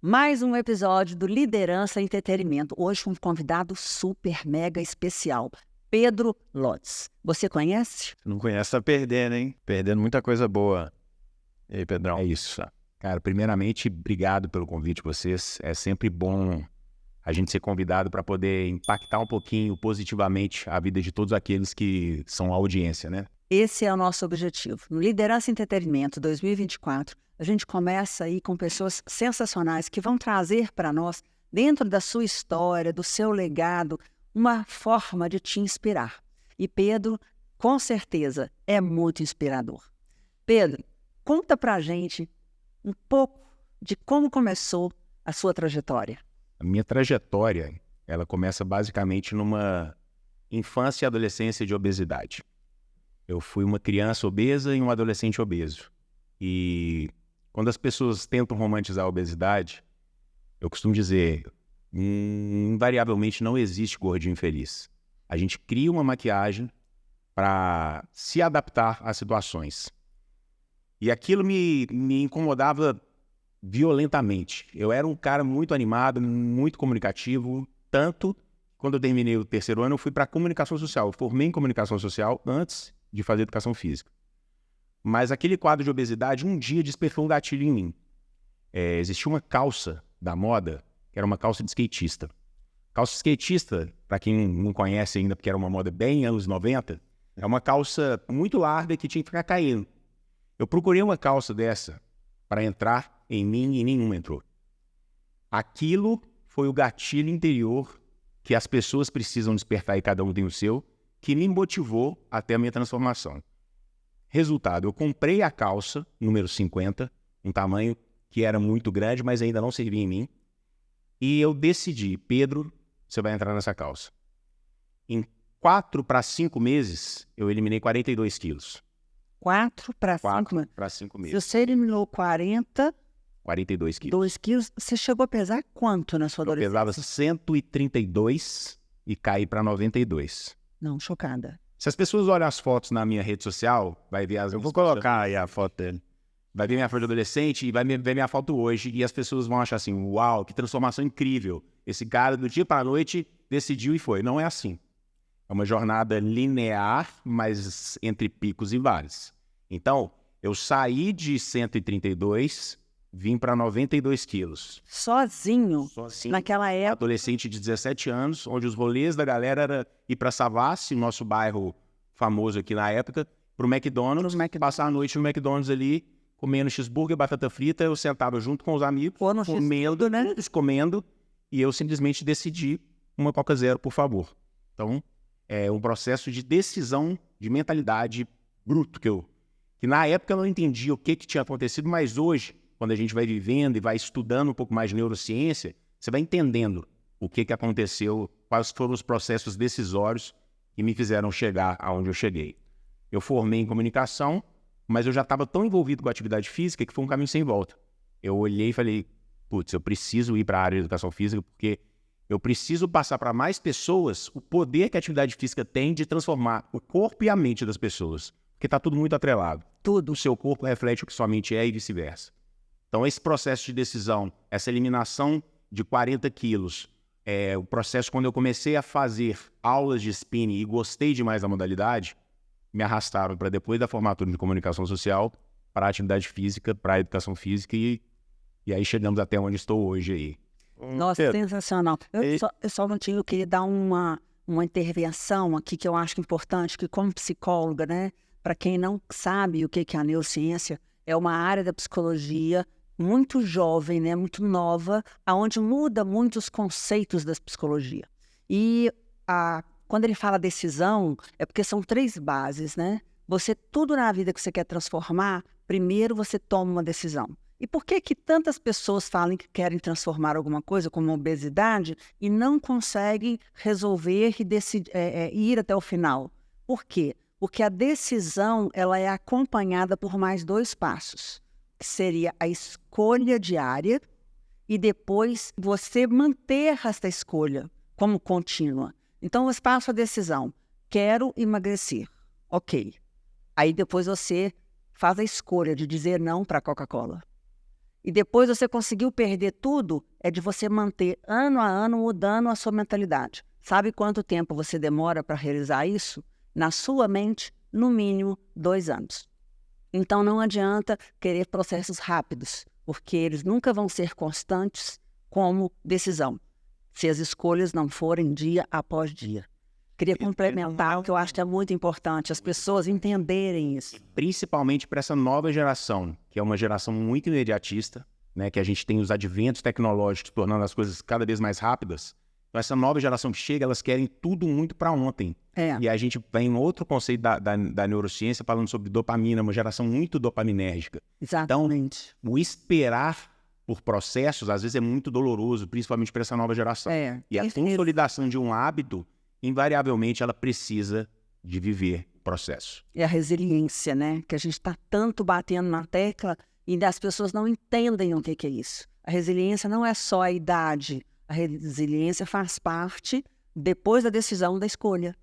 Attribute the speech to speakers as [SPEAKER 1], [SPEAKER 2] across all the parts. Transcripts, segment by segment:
[SPEAKER 1] Mais um episódio do Liderança e Entretenimento. Hoje com um convidado super mega especial, Pedro Lotz. Você conhece?
[SPEAKER 2] Não conhece, tá perdendo, hein? Perdendo muita coisa boa. E aí, Pedrão?
[SPEAKER 3] É isso. Cara, primeiramente, obrigado pelo convite de vocês. É sempre bom a gente ser convidado para poder impactar um pouquinho positivamente a vida de todos aqueles que são a audiência, né?
[SPEAKER 1] Esse é o nosso objetivo. No Liderança e Entretenimento 2024, a gente começa aí com pessoas sensacionais que vão trazer para nós, dentro da sua história, do seu legado, uma forma de te inspirar. E Pedro, com certeza, é muito inspirador. Pedro, conta pra gente um pouco de como começou a sua trajetória.
[SPEAKER 3] A minha trajetória, ela começa basicamente numa infância e adolescência de obesidade. Eu fui uma criança obesa e um adolescente obeso. E quando as pessoas tentam romantizar a obesidade, eu costumo dizer, invariavelmente não existe gordinho feliz. A gente cria uma maquiagem para se adaptar às situações. E aquilo me incomodava violentamente. Eu era um cara muito animado, muito comunicativo, tanto quando eu terminei o terceiro ano, eu fui para comunicação social. Eu formei em comunicação social antes de fazer educação física. Mas aquele quadro de obesidade, um dia despertou um gatilho em mim. Existia uma calça da moda, que era uma calça de skatista. Calça skatista, para quem não conhece ainda, porque era uma moda bem anos 90, é uma calça muito larga que tinha que ficar caindo. Eu procurei uma calça dessa para entrar em mim e nenhuma entrou. Aquilo foi o gatilho interior que as pessoas precisam despertar e cada um tem o seu, que me motivou até a minha transformação. Resultado, eu comprei a calça, número 50, um tamanho que era muito grande, mas ainda não servia em mim. E eu decidi, Pedro, você vai entrar nessa calça. Em 4 para 5 meses, eu eliminei 42 quilos.
[SPEAKER 1] 4 para
[SPEAKER 3] 5
[SPEAKER 1] Se
[SPEAKER 3] meses.
[SPEAKER 1] você eliminou
[SPEAKER 3] 42 quilos.
[SPEAKER 1] 2 quilos, você chegou a pesar quanto na sua
[SPEAKER 3] Eu
[SPEAKER 1] adolescência?
[SPEAKER 3] pesava 132 e caí para 92.
[SPEAKER 1] Não, chocada.
[SPEAKER 3] Se as pessoas olham as fotos na minha rede social, vai ver as...
[SPEAKER 2] Eu vou colocar aí a foto dele.
[SPEAKER 3] Vai ver minha foto de adolescente e vai ver minha foto hoje e as pessoas vão achar assim, uau, que transformação incrível. Esse cara do dia para a noite decidiu e foi. Não é assim. É uma jornada linear, mas entre picos e vales. Então, eu saí de 132, vim para 92 quilos.
[SPEAKER 1] Sozinho, naquela época.
[SPEAKER 3] Adolescente de 17 anos, onde os rolês da galera era ir para Savassi, nosso bairro famoso aqui na época, para o McDonald's, passar a noite no McDonald's ali, comendo cheeseburger, batata frita, eu sentava junto com os amigos, comendo, né? Todos comendo, e eu simplesmente decidi uma Coca Zero, por favor. Então, é um processo de decisão, de mentalidade bruto, que na época eu não entendia o que tinha acontecido, mas hoje, quando a gente vai vivendo e vai estudando um pouco mais de neurociência, você vai entendendo o que aconteceu, quais foram os processos decisórios que me fizeram chegar aonde eu cheguei. Eu formei em comunicação, mas eu já estava tão envolvido com a atividade física que foi um caminho sem volta. Eu olhei e falei, putz, eu preciso ir para a área de educação física porque eu preciso passar para mais pessoas o poder que a atividade física tem de transformar o corpo e a mente das pessoas. Porque está tudo muito atrelado. Tudo. O seu corpo reflete o que sua mente é e vice-versa. Então, esse processo de decisão, essa eliminação de 40 quilos, o processo quando eu comecei a fazer aulas de spinning e gostei demais da modalidade, me arrastaram para depois da formatura de comunicação social, para a atividade física, para a educação física e aí chegamos até onde estou hoje aí.
[SPEAKER 1] Nossa,
[SPEAKER 2] Pedro,
[SPEAKER 1] sensacional. Eu só não tinha, eu queria dar uma intervenção aqui que eu acho importante, que como psicóloga, né, para quem não sabe o que é a neurociência, é uma área da psicologia muito jovem, né, muito nova, aonde muda muitos conceitos da psicologia. E quando ele fala decisão, é porque são 3 bases, né? Tudo na vida que você quer transformar, primeiro você toma uma decisão. E por que tantas pessoas falam que querem transformar alguma coisa, como obesidade, e não conseguem resolver e ir até o final? Por quê? Porque a decisão ela é acompanhada por mais 2 passos, que seria a escolha diária e depois você manter essa escolha como contínua. Então, você passa a decisão, quero emagrecer, ok. Aí depois você faz a escolha de dizer não para a Coca-Cola. E depois você conseguiu perder tudo, é de você manter ano a ano mudando a sua mentalidade. Sabe quanto tempo você demora para realizar isso? Na sua mente, no mínimo 2 anos. Então não adianta querer processos rápidos, porque eles nunca vão ser constantes como decisão, se as escolhas não forem dia após dia. Queria complementar, que eu acho que é muito importante as pessoas entenderem isso.
[SPEAKER 3] Principalmente para essa nova geração, que é uma geração muito imediatista, né, que a gente tem os adventos tecnológicos tornando as coisas cada vez mais rápidas. Então, essa nova geração que chega, elas querem tudo muito para ontem. E a gente vem em outro conceito da neurociência falando sobre dopamina, uma geração muito dopaminérgica.
[SPEAKER 1] Exatamente.
[SPEAKER 3] Então, o esperar por processos, às vezes, é muito doloroso, principalmente para essa nova geração. E a consolidação de um hábito, invariavelmente, ela precisa de viver o processo.
[SPEAKER 1] É a resiliência, né? Que a gente está tanto batendo na tecla e as pessoas não entendem o que é isso. A resiliência não é só a idade. A resiliência faz parte depois da decisão da escolha.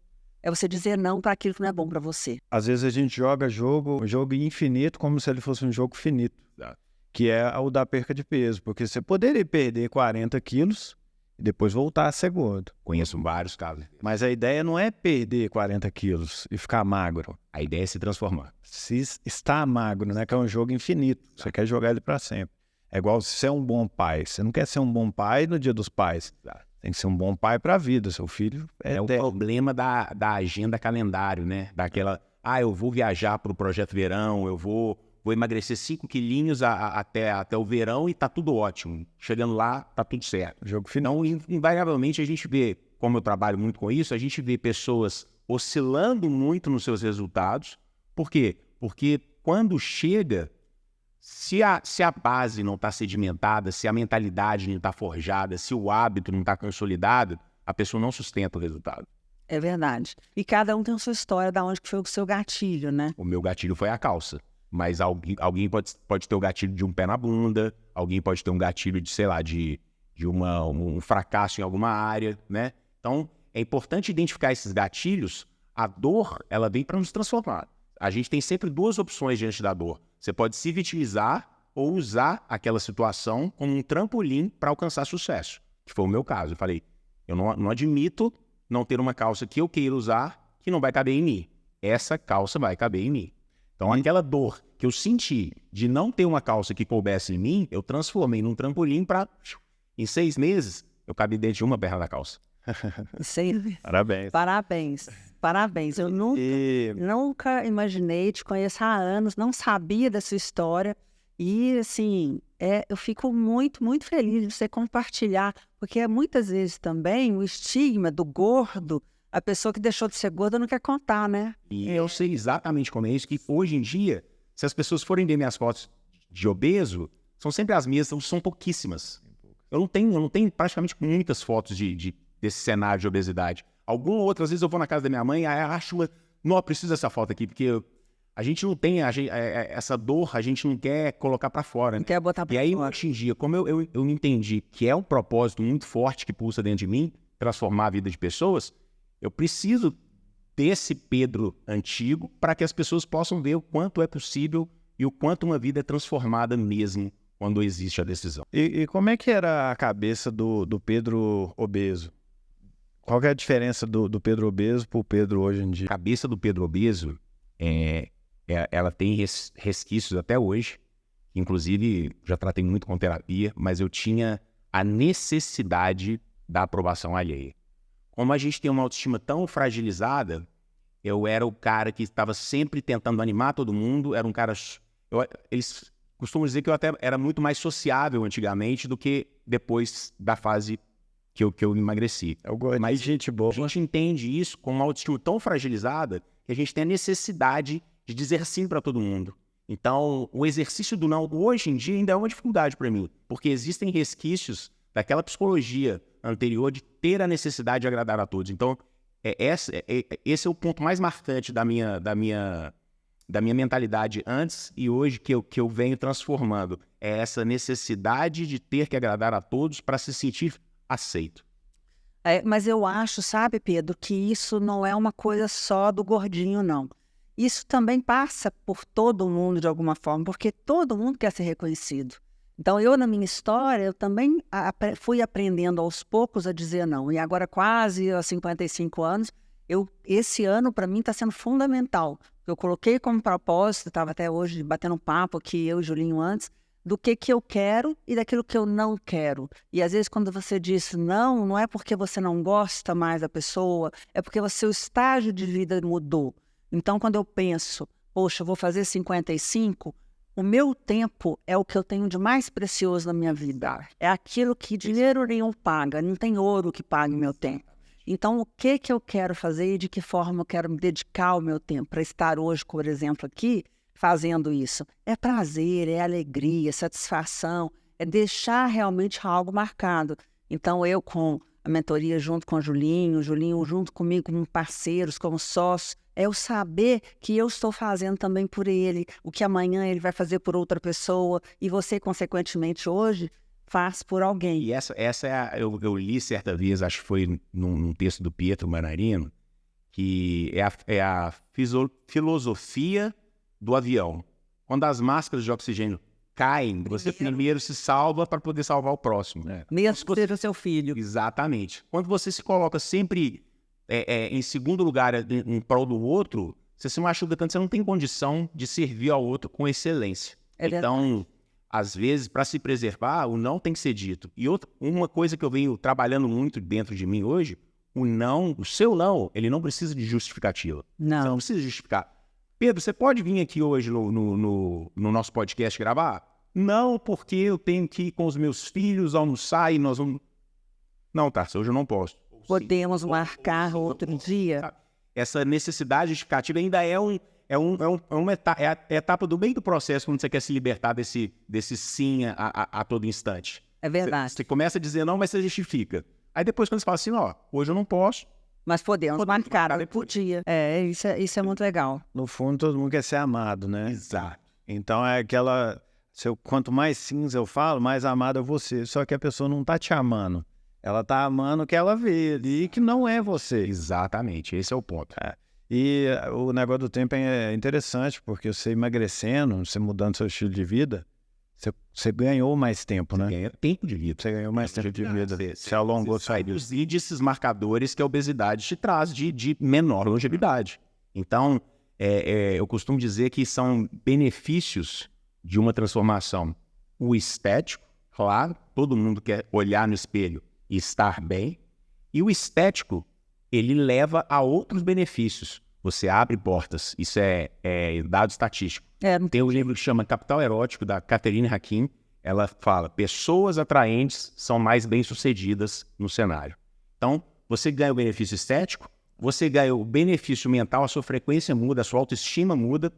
[SPEAKER 1] É você dizer não para aquilo que não é bom para você.
[SPEAKER 2] Às vezes a gente joga jogo infinito como se ele fosse um jogo finito, que é o da perca de peso. Porque você poderia perder 40 quilos e depois voltar a ser gordo.
[SPEAKER 3] Conheço vários casos.
[SPEAKER 2] Mas a ideia não é perder 40 quilos e ficar magro.
[SPEAKER 3] A ideia é se transformar.
[SPEAKER 2] Se está magro, né? Que é um jogo infinito. Você quer jogar ele para sempre. É igual se você é um bom pai. Você não quer ser um bom pai no dia dos pais. Tem que ser um bom pai para a vida. Seu filho é
[SPEAKER 3] o problema da agenda calendário, né? Daquela, eu vou viajar para o Projeto Verão, eu vou emagrecer 5 quilinhos até o verão e tá tudo ótimo. Chegando lá, tá tudo certo.
[SPEAKER 2] Jogo final.
[SPEAKER 3] Então, invariavelmente, a gente vê, como eu trabalho muito com isso, a gente vê pessoas oscilando muito nos seus resultados. Por quê? Porque quando chega, se a base não está sedimentada, se a mentalidade não está forjada, se o hábito não está consolidado, a pessoa não sustenta o resultado.
[SPEAKER 1] É verdade. E cada um tem a sua história, de onde que foi o seu gatilho, né?
[SPEAKER 3] O meu gatilho foi a calça. Mas alguém pode ter o gatilho de um pé na bunda, alguém pode ter um gatilho de, sei lá, de um fracasso em alguma área, né? Então, é importante identificar esses gatilhos. A dor, ela vem para nos transformar. A gente tem sempre 2 opções diante da dor. Você pode se vitimizar ou usar aquela situação como um trampolim para alcançar sucesso, que foi o meu caso. Eu falei, eu não admito não ter uma calça que eu queira usar que não vai caber em mim. Essa calça vai caber em mim. Então, aquela dor que eu senti de não ter uma calça que coubesse em mim, eu transformei num trampolim para, em 6 meses, eu cabe dentro de uma perna da calça.
[SPEAKER 2] Parabéns.
[SPEAKER 1] Parabéns. Eu nunca imaginei, te conheço há anos, não sabia da sua história. E, assim, eu fico muito, muito feliz de você compartilhar, porque muitas vezes também o estigma do gordo, a pessoa que deixou de ser gorda não quer contar, né?
[SPEAKER 3] E eu sei exatamente como é isso, que hoje em dia, se as pessoas forem ver minhas fotos de obeso, são sempre as mesmas, são pouquíssimas. Eu não tenho praticamente muitas fotos desse cenário de obesidade. Alguma outra, às vezes eu vou na casa da minha mãe, aí eu acho não, eu preciso dessa foto aqui, porque a gente não tem essa dor, a gente não quer colocar pra fora. Né?
[SPEAKER 1] Não quer botar pra
[SPEAKER 3] fora. E aí,
[SPEAKER 1] fora.
[SPEAKER 3] hoje em dia, como eu entendi que é um propósito muito forte que pulsa dentro de mim, transformar a vida de pessoas, eu preciso desse Pedro antigo para que as pessoas possam ver o quanto é possível e o quanto uma vida é transformada mesmo quando existe a decisão.
[SPEAKER 2] E como é que era a cabeça do Pedro obeso? Qual que é a diferença do Pedro obeso para o Pedro hoje em dia?
[SPEAKER 3] A cabeça do Pedro obeso, ela tem resquícios até hoje. Inclusive, já tratei muito com terapia, mas eu tinha a necessidade da aprovação alheia. Como a gente tem uma autoestima tão fragilizada, eu era o cara que estava sempre tentando animar todo mundo, era um cara... Eles costumam dizer que eu até era muito mais sociável antigamente do que depois da fase que eu emagreci.
[SPEAKER 2] Mas gente boa.
[SPEAKER 3] A gente entende isso com uma autoestima tão fragilizada que a gente tem a necessidade de dizer sim para todo mundo. Então, o exercício do não hoje em dia ainda é uma dificuldade para mim, porque existem resquícios daquela psicologia anterior de ter a necessidade de agradar a todos. Então, esse é o ponto mais marcante da minha mentalidade antes e hoje que eu venho transformando. É essa necessidade de ter que agradar a todos para se sentir aceito.
[SPEAKER 1] Mas eu acho, sabe, Pedro, que isso não é uma coisa só do gordinho, não. Isso também passa por todo mundo de alguma forma, porque todo mundo quer ser reconhecido. Então, eu, na minha história, eu também fui aprendendo aos poucos a dizer não. E agora, quase aos 55 anos, esse ano, para mim, está sendo fundamental. Eu coloquei como propósito, estava até hoje batendo papo aqui, eu e o Julinho antes, do que eu quero e daquilo que eu não quero. E, às vezes, quando você diz não, não é porque você não gosta mais da pessoa, é porque o seu estágio de vida mudou. Então, quando eu penso, poxa, eu vou fazer 55, o meu tempo é o que eu tenho de mais precioso na minha vida. É aquilo que dinheiro nenhum paga, não tem ouro que pague meu tempo. Então, o que eu quero fazer e de que forma eu quero me dedicar ao meu tempo para estar hoje, por exemplo, aqui, fazendo isso? É prazer, é alegria, é satisfação, é deixar realmente algo marcado. Então, eu com a mentoria junto com o Julinho junto comigo como parceiros, como sócios, é eu saber que eu estou fazendo também por ele, o que amanhã ele vai fazer por outra pessoa, e você, consequentemente, hoje, faz por alguém.
[SPEAKER 3] E essa eu li certa vez, acho que foi num texto do Pietro Manarino, que é a filosofia do avião. Quando as máscaras de oxigênio caem, você primeiro se salva para poder salvar o próximo.
[SPEAKER 1] Mesmo que seja seu filho.
[SPEAKER 3] Exatamente. Quando você se coloca sempre em segundo lugar em prol do outro, você se machuca tanto, você não tem condição de servir ao outro com excelência. Então, às vezes, para se preservar, o não tem que ser dito. E uma coisa que eu venho trabalhando muito dentro de mim hoje, o seu não, ele não precisa de justificativa.
[SPEAKER 1] Não.
[SPEAKER 3] Você não precisa justificar. Pedro, você pode vir aqui hoje no nosso podcast gravar? Não, porque eu tenho que ir com os meus filhos almoçar e nós vamos... Não, Tarso, hoje eu não posso.
[SPEAKER 1] Podemos marcar outro dia.
[SPEAKER 3] Essa necessidade justificativa ainda é uma etapa do meio do processo quando você quer se libertar desse sim a todo instante.
[SPEAKER 1] É verdade.
[SPEAKER 3] Você começa a dizer não, mas você justifica. Aí depois quando você fala assim, hoje eu não posso.
[SPEAKER 1] Mas podemos marcar outro dia. Isso é muito legal.
[SPEAKER 2] No fundo, todo mundo quer ser amado, né?
[SPEAKER 3] Exato.
[SPEAKER 2] Então é aquela... Quanto mais cinza eu falo, mais amado é você. Só que a pessoa não tá te amando. Ela tá amando o que ela vê ali, que não é você.
[SPEAKER 3] Exatamente, esse é o ponto.
[SPEAKER 2] E o negócio do tempo é interessante, porque você emagrecendo, você mudando seu estilo de vida, você ganhou mais tempo, né?
[SPEAKER 3] Você ganha tempo de vida.
[SPEAKER 2] Você ganhou mais tempo de vida. Você alongou sua vida.
[SPEAKER 3] Os índices marcadores que a obesidade te traz de menor longevidade. Então, eu costumo dizer que são benefícios de uma transformação. O estético, claro, todo mundo quer olhar no espelho e estar bem. E o estético, ele leva a outros benefícios. Você abre portas. Isso é dado estatístico. Tem um livro que chama Capital Erótico, da Catherine Hakim. Ela fala, pessoas atraentes são mais bem-sucedidas no cenário. Então, você ganha o benefício estético, você ganha o benefício mental, a sua frequência muda, a sua autoestima muda.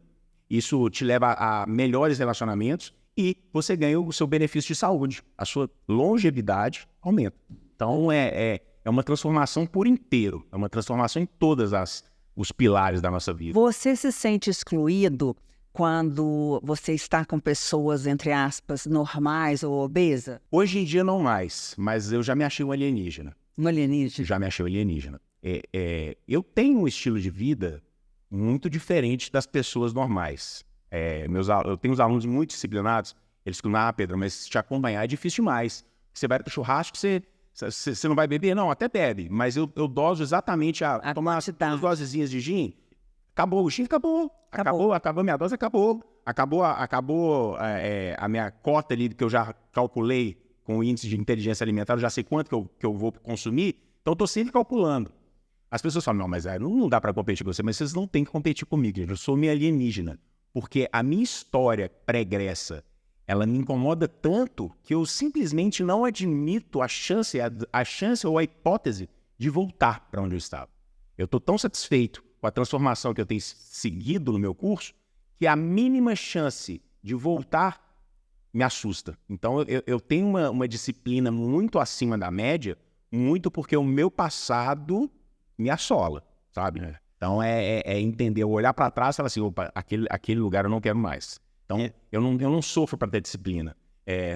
[SPEAKER 3] Isso te leva a melhores relacionamentos e você ganha o seu benefício de saúde. A sua longevidade aumenta. Então, é uma transformação por inteiro. É uma transformação em todos os pilares da nossa vida.
[SPEAKER 1] Você se sente excluído quando você está com pessoas, entre aspas, normais ou obesas?
[SPEAKER 3] Hoje em dia não mais, mas eu já me achei um alienígena.
[SPEAKER 1] Um alienígena?
[SPEAKER 3] Já me achei um alienígena. Eu tenho um estilo de vida muito diferente das pessoas normais. Eu tenho uns alunos muito disciplinados, eles falam, Pedro, mas se te acompanhar é difícil demais. Você vai para o churrasco, você não vai beber? Não, até bebe, mas eu doso exatamente a tomar 2 dosezinhas de gin. Acabou, o gin acabou a minha dose, acabou a minha cota ali que eu já calculei com o índice de inteligência alimentar, eu já sei quanto que eu vou consumir, então eu estou sempre calculando. As pessoas falam, não, mas não dá para competir com você, mas vocês não têm que competir comigo, eu sou meio alienígena, porque a minha história pregressa, ela me incomoda tanto que eu simplesmente não admito a chance ou a hipótese de voltar para onde eu estava. Eu estou tão satisfeito com a transformação que eu tenho seguido no meu curso, que a mínima chance de voltar me assusta. Então, eu tenho uma disciplina muito acima da média, muito porque o meu passado me assola, sabe? Então, entender, olhar para trás e falar assim, opa, aquele lugar eu não quero mais. Então, eu não sofro para ter disciplina.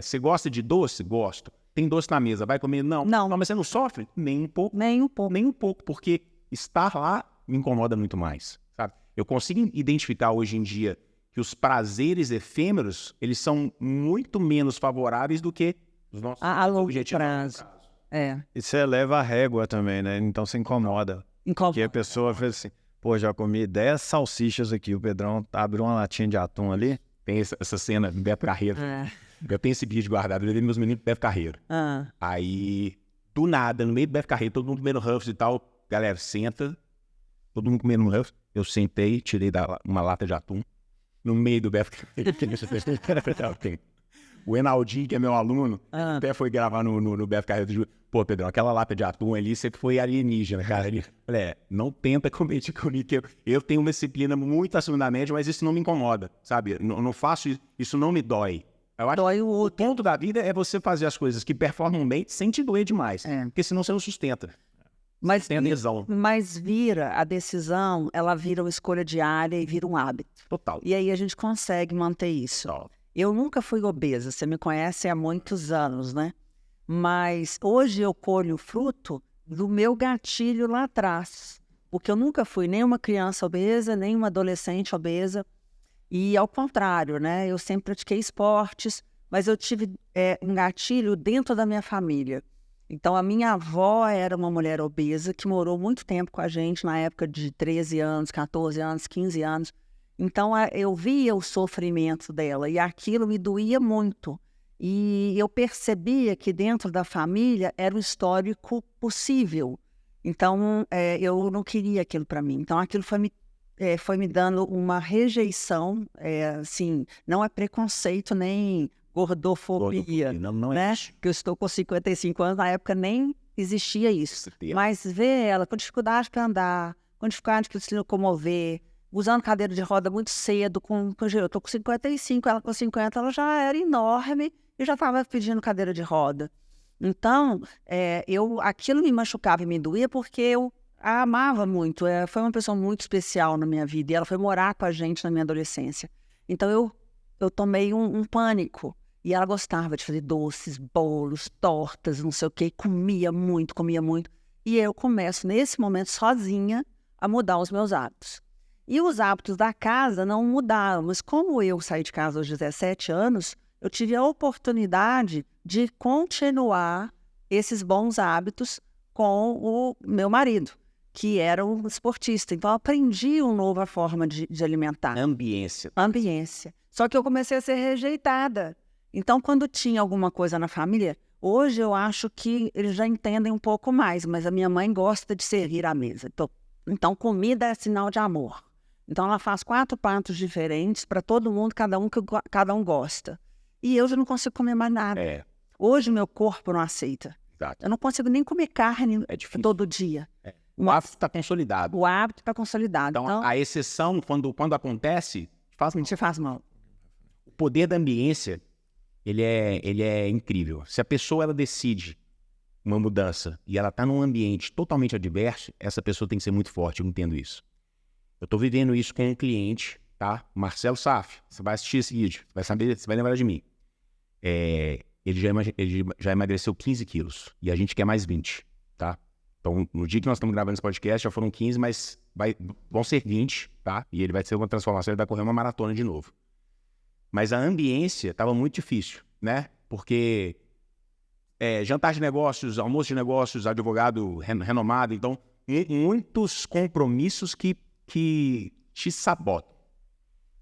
[SPEAKER 3] Você gosta de doce? Gosto. Tem doce na mesa, vai comer? Não. Não, mas você não sofre? Nem um pouco. Nem um pouco, porque estar lá me incomoda muito mais, sabe? Eu consigo identificar hoje em dia que os prazeres efêmeros, eles são muito menos favoráveis do que os nossos
[SPEAKER 1] A longo
[SPEAKER 3] objetivos.
[SPEAKER 1] prazo.
[SPEAKER 2] E você eleva a régua também, né? Então você incomoda. Porque a pessoa fez assim, pô, já comi 10 salsichas aqui, o Pedrão abriu uma latinha de atum ali.
[SPEAKER 3] Tem essa cena do Beto Carreiro. Eu tenho esse vídeo guardado, eu levei meus meninos pro Beto Carreiro. Aí, do nada, no meio do Beto Carreiro, todo mundo comendo Ruffles e tal. Galera, senta. Todo mundo comendo Ruffles. Eu sentei, tirei uma lata de atum. No meio do Beto Carreiro. O Enaldinho, que é meu aluno, até foi gravar no Beto Carreiro. Pô, Pedrão, aquela lata de atum ali, você foi alienígena, cara. Ele falei, não tenta comer comigo. Eu tenho uma disciplina muito acima da média, mas isso não me incomoda, sabe? Eu não faço isso, isso não me dói. Eu acho
[SPEAKER 1] Dói
[SPEAKER 3] que o ponto da vida é você fazer as coisas que performam bem sem te doer demais. Porque senão você não sustenta.
[SPEAKER 1] Mas,
[SPEAKER 3] tem adesão.
[SPEAKER 1] Mas vira a decisão, ela vira uma escolha diária e vira um hábito.
[SPEAKER 3] Total.
[SPEAKER 1] E aí a gente consegue manter isso.
[SPEAKER 3] Total.
[SPEAKER 1] Eu nunca fui obesa, você me conhece há muitos anos, né? Mas hoje eu colho o fruto do meu gatilho lá atrás. Porque eu nunca fui nem uma criança obesa, nem uma adolescente obesa. E ao contrário, né? Eu sempre pratiquei esportes, mas eu tive um gatilho dentro da minha família. Então, a minha avó era uma mulher obesa que morou muito tempo com a gente, na época de 13 anos, 14 anos, 15 anos. Então, eu via o sofrimento dela e aquilo me doía muito. E eu percebia que dentro da família era um histórico possível. Então, eu não queria aquilo para mim. Então, aquilo foi me dando uma rejeição, assim, não é preconceito nem gordofobia,
[SPEAKER 3] não
[SPEAKER 1] né?
[SPEAKER 3] é.
[SPEAKER 1] Que eu estou com 55 anos, na época nem existia isso. Mas ver ela com dificuldade para andar, com dificuldade para se locomover, usando cadeira de roda muito cedo, eu estou com 55, ela com 50, ela já era enorme e já estava pedindo cadeira de roda. Então, aquilo me machucava e me doía porque eu a amava muito. Foi uma pessoa muito especial na minha vida e ela foi morar com a gente na minha adolescência. Então, eu tomei um pânico. E ela gostava de fazer doces, bolos, tortas, não sei o quê, comia muito, comia muito. E eu começo, nesse momento, sozinha, a mudar os meus hábitos. E os hábitos da casa não mudaram, mas como eu saí de casa aos 17 anos, eu tive a oportunidade de continuar esses bons hábitos com o meu marido, que era um esportista. Então, eu aprendi uma nova forma de alimentar.
[SPEAKER 3] Ambiência.
[SPEAKER 1] Só que eu comecei a ser rejeitada. Então, quando tinha alguma coisa na família, hoje eu acho que eles já entendem um pouco mais, mas a minha mãe gosta de servir à mesa. Então comida é sinal de amor. Então, ela faz 4 pratos diferentes para todo mundo, cada um gosta. E eu já não consigo comer mais nada. Hoje, meu corpo não aceita.
[SPEAKER 3] Exato.
[SPEAKER 1] Eu não consigo nem comer carne todo dia.
[SPEAKER 3] O hábito está consolidado.
[SPEAKER 1] O hábito está consolidado.
[SPEAKER 3] Então, a exceção, quando acontece,
[SPEAKER 1] te faz mal.
[SPEAKER 3] O poder da ambiência, ele é incrível. Se a pessoa ela decide uma mudança e ela está num ambiente totalmente adverso, essa pessoa tem que ser muito forte, eu entendo isso. Eu estou vivendo isso com um cliente, tá? Marcelo Saf, você vai assistir esse vídeo, você vai lembrar de mim. Ele já emagreceu 15 quilos e a gente quer mais 20, tá? Então, no dia que nós estamos gravando esse podcast, já foram 15, mas vão ser 20, tá? E ele vai ter uma transformação, ele vai correr uma maratona de novo. Mas a ambiência estava muito difícil, né? Porque jantar de negócios, almoço de negócios, advogado renomado, então, muitos compromissos que te sabotam.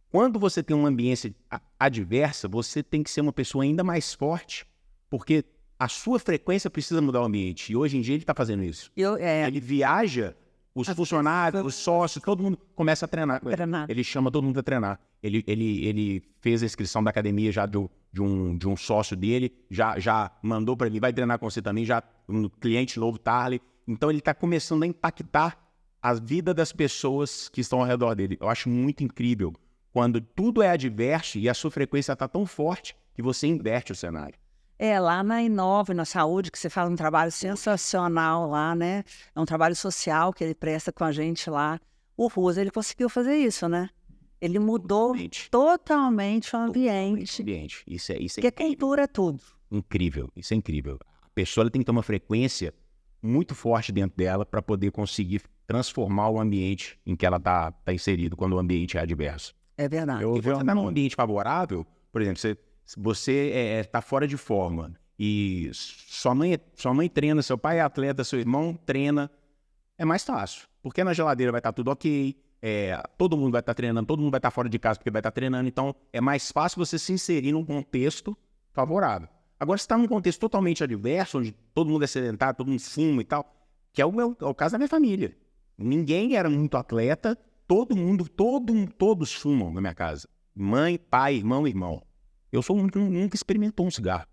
[SPEAKER 3] Quando você tem uma ambiência adversa, você tem que ser uma pessoa ainda mais forte, porque a sua frequência precisa mudar o ambiente. E hoje em dia ele está fazendo isso. Ele viaja, os funcionários, os sócios, todo mundo começa a treinar. Ele chama todo mundo a treinar. Ele fez a inscrição da academia já de um sócio dele, já mandou para ele, vai treinar com você também, já um cliente novo, Tarly. Então ele está começando a impactar a vida das pessoas que estão ao redor dele. Eu acho muito incrível quando tudo é adverso e a sua frequência está tão forte que você inverte o cenário.
[SPEAKER 1] Lá na Inove, na saúde, que você faz um trabalho sensacional lá, né? É um trabalho social que ele presta com a gente lá. O Rusa, ele conseguiu fazer isso, né? Ele mudou totalmente o ambiente.
[SPEAKER 3] Isso é
[SPEAKER 1] porque a cultura é tudo.
[SPEAKER 3] Incrível, isso é incrível. A pessoa ela tem que ter uma frequência muito forte dentro dela para poder conseguir transformar o ambiente em que ela está inserido quando o ambiente é adverso.
[SPEAKER 1] É verdade.
[SPEAKER 2] Eu
[SPEAKER 3] Porque
[SPEAKER 2] ouvi
[SPEAKER 3] quando você está num ambiente favorável, por exemplo, se você está fora de forma e sua mãe treina, seu pai é atleta, seu irmão treina, é mais fácil. Porque na geladeira vai estar tudo ok, todo mundo vai estar treinando, todo mundo vai estar fora de casa porque vai estar treinando, então é mais fácil você se inserir num contexto favorável. Agora, se está num contexto totalmente adverso, onde todo mundo é sedentário, todo mundo fuma e tal, que é o caso da minha família. Ninguém era muito atleta, todos fumam na minha casa. Mãe, pai, irmão. Eu sou o único que nunca experimentou um cigarro.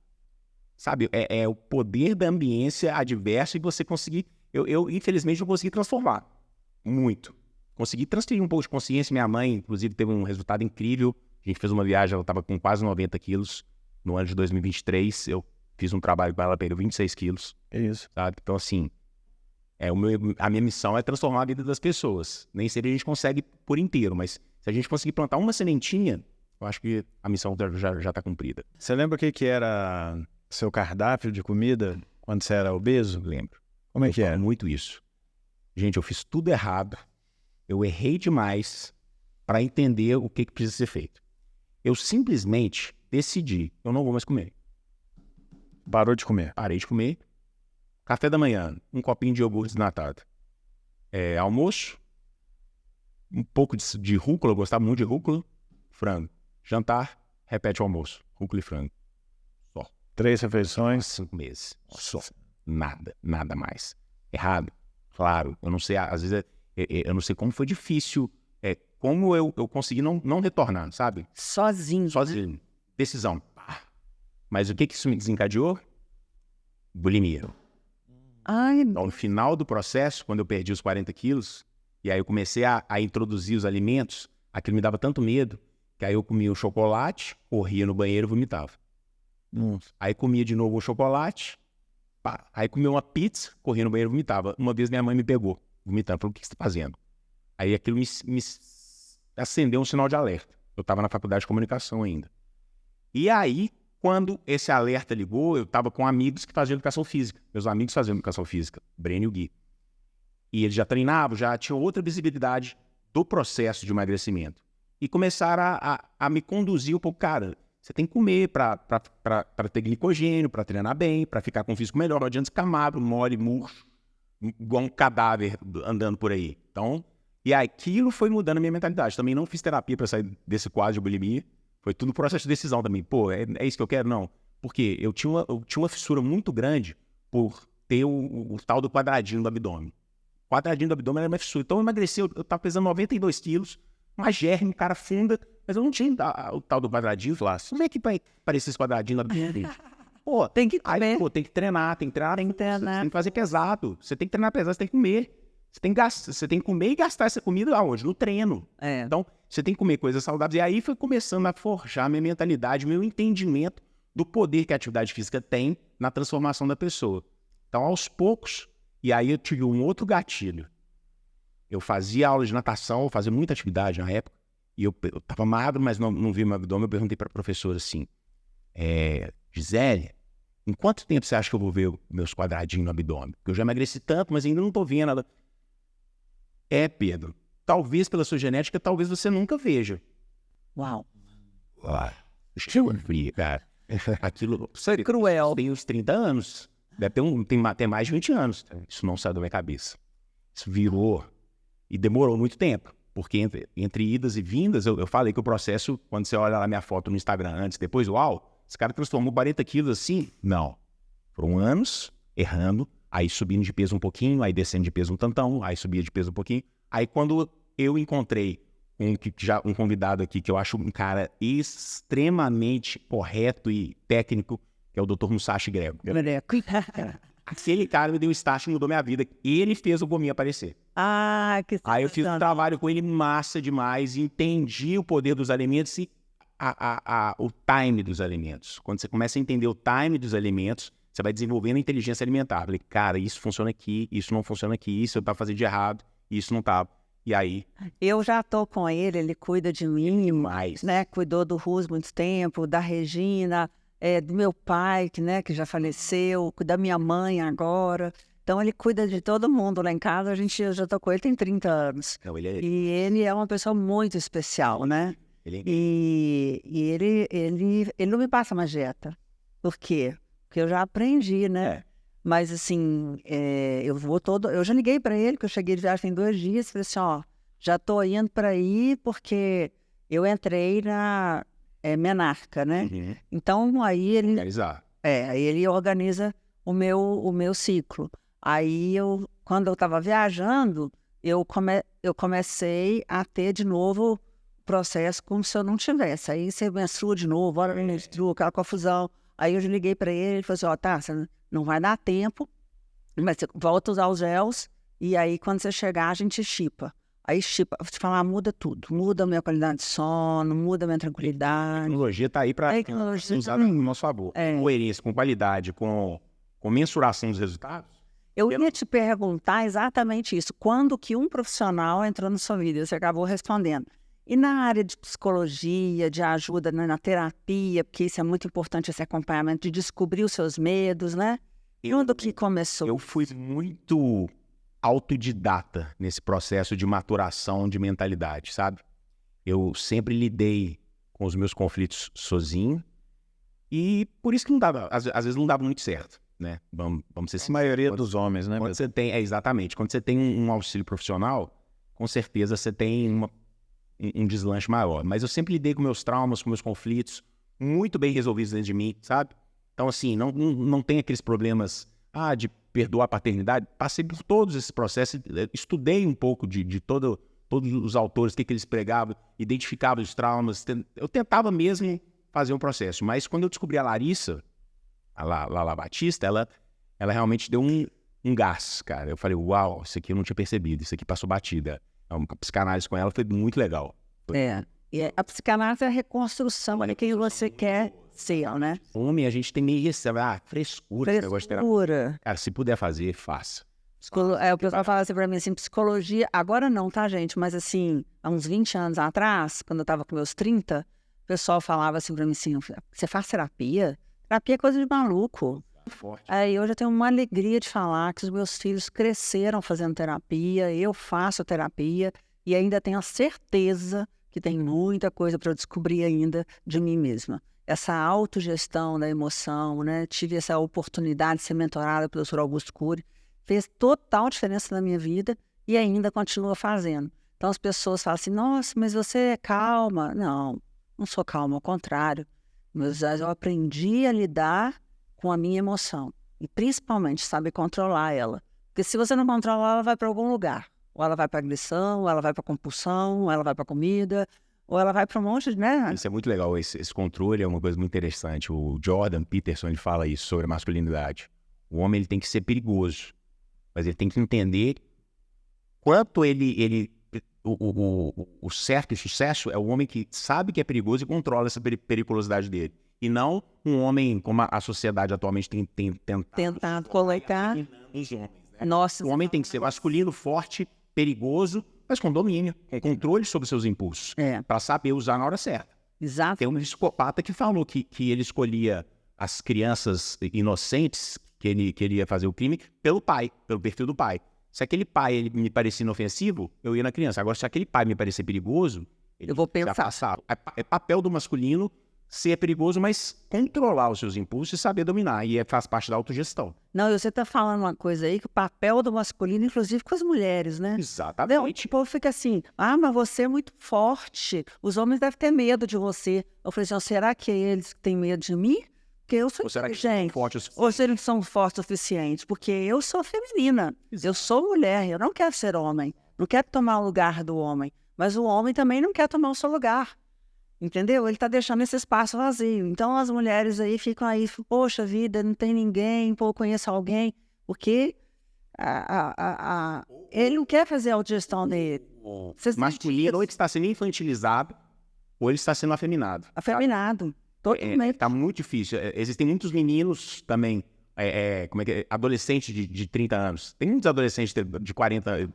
[SPEAKER 3] Sabe, é o poder da ambiência adversa e você conseguir... Eu infelizmente, não consegui transformar. Muito. Consegui transferir um pouco de consciência. Minha mãe, inclusive, teve um resultado incrível. A gente fez uma viagem, ela estava com quase 90 quilos. No ano de 2023, eu fiz um trabalho com ela, perdeu 26 quilos.
[SPEAKER 2] Isso.
[SPEAKER 3] Sabe? Então, assim, a minha missão é transformar a vida das pessoas. Nem sempre a gente consegue por inteiro, mas se a gente conseguir plantar uma sementinha, eu acho que a missão já está cumprida.
[SPEAKER 2] Você lembra o que era seu cardápio de comida quando você era obeso?
[SPEAKER 3] Lembro.
[SPEAKER 2] Como é que
[SPEAKER 3] Eu falo
[SPEAKER 2] era?
[SPEAKER 3] muito isso. Gente, eu fiz tudo errado. Eu errei demais para entender o que precisa ser feito. Eu simplesmente decidi, eu não vou mais comer.
[SPEAKER 2] Parou de comer.
[SPEAKER 3] Parei de comer. Café da manhã, um copinho de iogurte desnatado. Almoço, um pouco de rúcula, eu gostava muito de rúcula, frango. Jantar, repete o almoço, rúcula e frango. Só.
[SPEAKER 2] 3 refeições.
[SPEAKER 3] 5 meses. Só. Nada mais. Errado? Claro. Eu não sei, às vezes, eu não sei como foi difícil, como eu consegui não retornar, sabe?
[SPEAKER 1] Sozinho.
[SPEAKER 3] Sozinho. Decisão. Mas o que isso me desencadeou? Bulimia.
[SPEAKER 1] Ai,
[SPEAKER 3] Então, no final do processo, quando eu perdi os 40 quilos, e aí eu comecei a introduzir os alimentos, aquilo me dava tanto medo, que aí eu comia o chocolate, corria no banheiro e vomitava. Aí comia de novo o chocolate, aí comia uma pizza, corria no banheiro e vomitava. Uma vez minha mãe me pegou, vomitando, falou, o que você está fazendo? Aí aquilo me acendeu um sinal de alerta. Eu estava na faculdade de comunicação ainda. E aí, quando esse alerta ligou, eu estava com amigos que faziam educação física. Meus amigos faziam educação física, Breno e o Gui. E eles já treinavam, já tinham outra visibilidade do processo de emagrecimento. E começaram a me conduzir um pouco, cara, você tem que comer para ter glicogênio, para treinar bem, para ficar com um físico melhor. Não adianta ficar magro, mole, murcho, igual um cadáver andando por aí. Então, e aquilo foi mudando a minha mentalidade. Também não fiz terapia para sair desse quadro de bulimia. Foi tudo processo de decisão também. Pô, é isso que eu quero? Não. Porque eu tinha uma fissura muito grande por ter o tal do quadradinho do abdômen. O quadradinho do abdômen era uma fissura. Então eu emagreci, eu estava pesando 92 quilos, uma germe, cara funda, mas eu não tinha o tal do quadradinho. Como é que vai parecer esse quadradinho do abdômen? Pô,
[SPEAKER 1] tem que comer.
[SPEAKER 3] Aí, pô, tem que treinar.
[SPEAKER 1] Tem que treinar.
[SPEAKER 3] Você tem que fazer pesado. Você tem que treinar pesado, você tem que comer. Você tem que comer e gastar essa comida aonde? No treino. Então, você tem que comer coisas saudáveis. E aí foi começando a forjar minha mentalidade, meu entendimento do poder que a atividade física tem na transformação da pessoa. Então, aos poucos, e aí eu tive um outro gatilho. Eu fazia aula de natação, eu fazia muita atividade na época, e eu tava magro, mas não vi meu abdômen. Eu perguntei para a professora assim, Gisele, em quanto tempo você acha que eu vou ver meus quadradinhos no abdômen? Porque eu já emagreci tanto, mas ainda não tô vendo ela. Pedro, talvez pela sua genética, talvez você nunca veja.
[SPEAKER 1] Uau.
[SPEAKER 3] Chegou frio, cara. Aquilo...
[SPEAKER 1] Foi cruel.
[SPEAKER 3] Tem uns 30 anos. Deve ter tem mais de 20 anos. Isso não saiu da minha cabeça. Isso virou. E demorou muito tempo. Porque entre idas e vindas, eu falei que o processo, quando você olha lá minha foto no Instagram antes, depois, uau, esse cara transformou 40 quilos assim? Não. Foram anos errando. Aí subindo de peso um pouquinho, aí descendo de peso um tantão, aí subia de peso um pouquinho. Aí quando eu encontrei um convidado aqui, que eu acho um cara extremamente correto e técnico, que é o Dr. Musashi Grego. Aquele cara me deu um start e mudou minha vida. Ele fez o gominho aparecer.
[SPEAKER 1] Que
[SPEAKER 3] Aí eu fiz um trabalho com ele massa demais, entendi o poder dos alimentos e o time dos alimentos. Quando você começa a entender o time dos alimentos, você vai desenvolvendo a inteligência alimentar. Falei, cara, isso funciona aqui, isso não funciona aqui, isso eu tava fazendo de errado, isso não tava. E aí...
[SPEAKER 1] Eu já tô com ele cuida de mim,
[SPEAKER 3] demais,
[SPEAKER 1] né? Cuidou do Rus muito tempo, da Regina, do meu pai, que já faleceu, da minha mãe agora. Então ele cuida de todo mundo lá em casa. Eu já tô com ele tem 30 anos.
[SPEAKER 3] Não,
[SPEAKER 1] E ele é uma pessoa muito especial, né? Ele não me passa mais dieta. Por quê? Porque eu já aprendi, né? Mas assim, eu já liguei para ele, que eu cheguei de viagem tem 2 dias, falei assim, ó, já tô indo para aí porque eu entrei na menarca, né? Então aí ele aí ele organiza o meu ciclo. Aí quando eu estava viajando, eu comecei a ter de novo o processo como se eu não tivesse. Aí você menstrua de novo, hora menstrua, aquela confusão. Aí eu liguei para ele falou assim, ó, tá, você não vai dar tempo, mas você volta a usar os gels e aí quando você chegar a gente chipa. Aí chipa, vou te falar, muda tudo. Muda a minha qualidade de sono, muda a minha tranquilidade.
[SPEAKER 3] A tecnologia está aí para ser usada no nosso favor. Coerência, com qualidade, com mensuração dos resultados.
[SPEAKER 1] Eu ia te perguntar exatamente isso. Quando que um profissional entrou na sua vida? Você acabou respondendo. E na área de psicologia, de ajuda na terapia, porque isso é muito importante, esse acompanhamento, de descobrir os seus medos, né? E quando que começou?
[SPEAKER 3] Eu fui muito autodidata nesse processo de maturação de mentalidade, sabe? Eu sempre lidei com os meus conflitos sozinho e por isso que não dava, às vezes não dava muito certo, né? Vamos ser sinceros.
[SPEAKER 2] A maioria dos homens, né?
[SPEAKER 3] Quando você tem, exatamente, quando você tem um auxílio profissional, com certeza você tem um deslanche maior. Mas eu sempre lidei com meus traumas, com meus conflitos, muito bem resolvidos dentro de mim, sabe? Então, assim, não tem aqueles problemas de perdoar a paternidade. Passei por todos esses processos, estudei um pouco de todos os autores, o que eles pregavam, identificava os traumas. Eu tentava mesmo fazer um processo. Mas quando eu descobri a Larissa, a Lala Batista, ela realmente deu um gás, cara. Eu falei, uau, isso aqui eu não tinha percebido, isso aqui passou batida. A psicanálise com ela foi muito legal.
[SPEAKER 1] E a psicanálise é a reconstrução de quem você quer ser, né?
[SPEAKER 3] Homem, a gente tem meio receio, frescura.
[SPEAKER 1] Frescura.
[SPEAKER 3] Cara, se puder fazer, faça.
[SPEAKER 1] O pessoal fala assim pra mim, assim, psicologia, agora não, tá, gente? Mas assim, há uns 20 anos atrás, quando eu tava com meus 30, o pessoal falava assim pra mim assim, você faz terapia? Terapia é coisa de maluco.
[SPEAKER 3] Forte.
[SPEAKER 1] Aí hoje eu tenho uma alegria de falar que os meus filhos cresceram fazendo terapia, eu faço terapia e ainda tenho a certeza que tem muita coisa para eu descobrir ainda de mim mesma. Essa autogestão da emoção, né? Tive essa oportunidade de ser mentorada pelo Dr. Augusto Cury, fez total diferença na minha vida e ainda continua fazendo. Então as pessoas falam assim, nossa, mas você é calma. Não sou calma, ao contrário. Mas eu aprendi a lidar com a minha emoção e principalmente saber controlar ela. Porque se você não controlar, ela vai para algum lugar. Ou ela vai para agressão, ou ela vai para compulsão, ou ela vai para comida, ou ela vai para um monte de... né?
[SPEAKER 3] Isso é muito legal, esse controle é uma coisa muito interessante. O Jordan Peterson ele fala isso sobre a masculinidade. O homem ele tem que ser perigoso, mas ele tem que entender quanto o certo e sucesso é o homem que sabe que é perigoso e controla essa periculosidade dele. E não um homem, como a sociedade atualmente tem
[SPEAKER 1] tentado colocar
[SPEAKER 3] os homens, né?
[SPEAKER 1] Nossa,
[SPEAKER 3] o homem tem que ser masculino, forte, perigoso, mas com domínio, com controle sobre seus impulsos, para saber usar na hora certa.
[SPEAKER 1] Exato.
[SPEAKER 3] Tem um psicopata que falou que ele escolhia as crianças inocentes que ele ia fazer o crime pelo pai, pelo perfil do pai. Se aquele pai ele me parecia inofensivo, eu ia na criança. Agora, se aquele pai me parecer perigoso,
[SPEAKER 1] eu vou pensar.
[SPEAKER 3] É papel do masculino ser perigoso, mas controlar os seus impulsos e saber dominar. E faz parte da autogestão.
[SPEAKER 1] Não, você está falando uma coisa aí, que o papel do masculino, inclusive com as mulheres, né?
[SPEAKER 3] Exatamente.
[SPEAKER 1] O povo fica assim, mas você é muito forte, os homens devem ter medo de você. Eu falei assim, será que eles têm medo de mim? Porque eu sou inteligente. Ou se eles são fortes o suficiente? Porque eu sou feminina, eu sou mulher, eu não quero ser homem, não quero tomar o lugar do homem. Mas o homem também não quer tomar o seu lugar. Entendeu? Ele está deixando esse espaço vazio. Então as mulheres aí ficam aí, poxa vida, não tem ninguém, pô, conheço alguém. Porque ele não quer fazer a autogestão dele.
[SPEAKER 3] O masculino, ou ele está sendo infantilizado, ou ele está sendo afeminado.
[SPEAKER 1] Afeminado. Totalmente.
[SPEAKER 3] Está muito difícil. Existem muitos meninos também, adolescentes de 30 anos. Tem muitos adolescentes de 40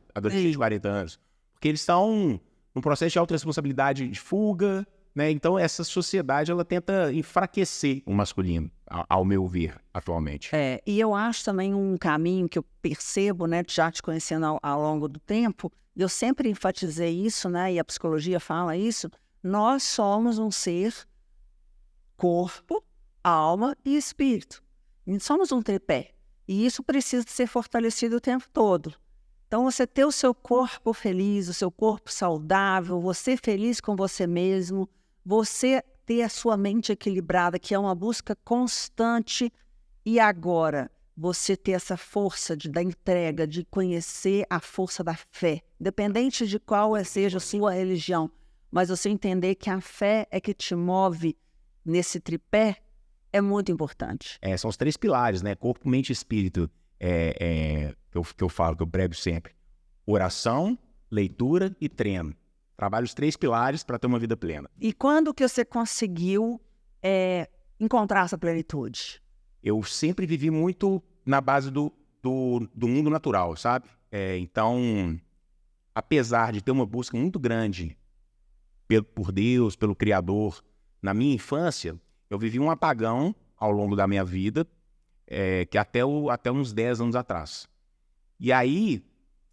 [SPEAKER 3] anos. Porque eles estão num processo de autorresponsabilidade, de fuga, né? Então, essa sociedade, ela tenta enfraquecer o masculino, ao meu ver, atualmente.
[SPEAKER 1] E eu acho também um caminho que eu percebo, né, já te conhecendo ao longo do tempo, eu sempre enfatizei isso, né, e a psicologia fala isso, Nós somos um ser, corpo, alma e espírito. E somos um tripé. E isso precisa ser fortalecido o tempo todo. Então, você ter o seu corpo feliz, o seu corpo saudável, você feliz com você mesmo, você ter a sua mente equilibrada, que é uma busca constante, e agora você ter essa força da entrega, de conhecer a força da fé, independente de qual seja a sua religião, mas você entender que a fé é que te move nesse tripé, é muito importante.
[SPEAKER 3] São os 3 pilares, né? Corpo, mente e espírito. Que eu falo, que eu prego sempre. Oração, leitura e treino. Trabalho os 3 pilares para ter uma vida plena.
[SPEAKER 1] E quando que você conseguiu encontrar essa plenitude?
[SPEAKER 3] Eu sempre vivi muito na base do mundo natural, sabe? Então, apesar de ter uma busca muito grande por Deus, pelo Criador, na minha infância, eu vivi um apagão ao longo da minha vida, que até uns 10 anos atrás. E aí,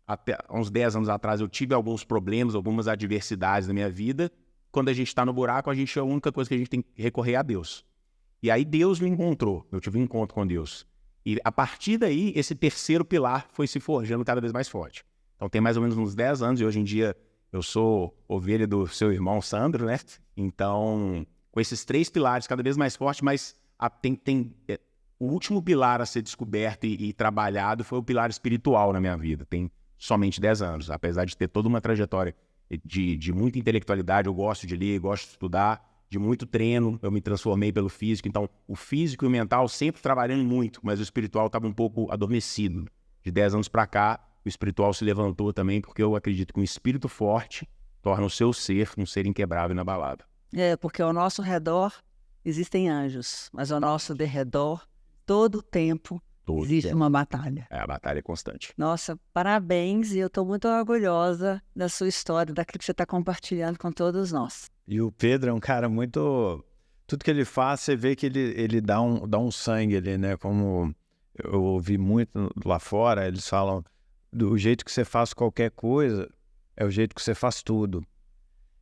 [SPEAKER 3] até uns 10 anos atrás, eu tive alguns problemas, algumas adversidades na minha vida. Quando a gente está no buraco, a única coisa que a gente tem que recorrer é a Deus. E aí Deus me encontrou, eu tive um encontro com Deus. E a partir daí, esse terceiro pilar foi se forjando cada vez mais forte. Então tem mais ou menos uns 10 anos, e hoje em dia eu sou ovelha do seu irmão Sandro, né? Então, com esses 3 pilares cada vez mais fortes, mas o último pilar a ser descoberto e trabalhado foi o pilar espiritual na minha vida. Tem somente 10 anos, apesar de ter toda uma trajetória de muita intelectualidade. Eu gosto de ler, gosto de estudar, de muito treino, eu me transformei pelo físico. Então, o físico e o mental sempre trabalhando muito, mas o espiritual estava um pouco adormecido. De 10 anos para cá, o espiritual se levantou também, porque eu acredito que um espírito forte torna o seu ser um ser inquebrável e inabalável.
[SPEAKER 1] Porque ao nosso redor existem anjos, mas ao nosso derredor, todo o tempo, existe uma batalha.
[SPEAKER 3] A batalha é constante.
[SPEAKER 1] Nossa, parabéns, e eu estou muito orgulhosa da sua história, daquilo que você está compartilhando com todos nós.
[SPEAKER 2] E o Pedro é um cara muito... Tudo que ele faz, você vê que ele dá um sangue ali, né? Como eu ouvi muito lá fora, eles falam, do jeito que você faz qualquer coisa, é o jeito que você faz tudo.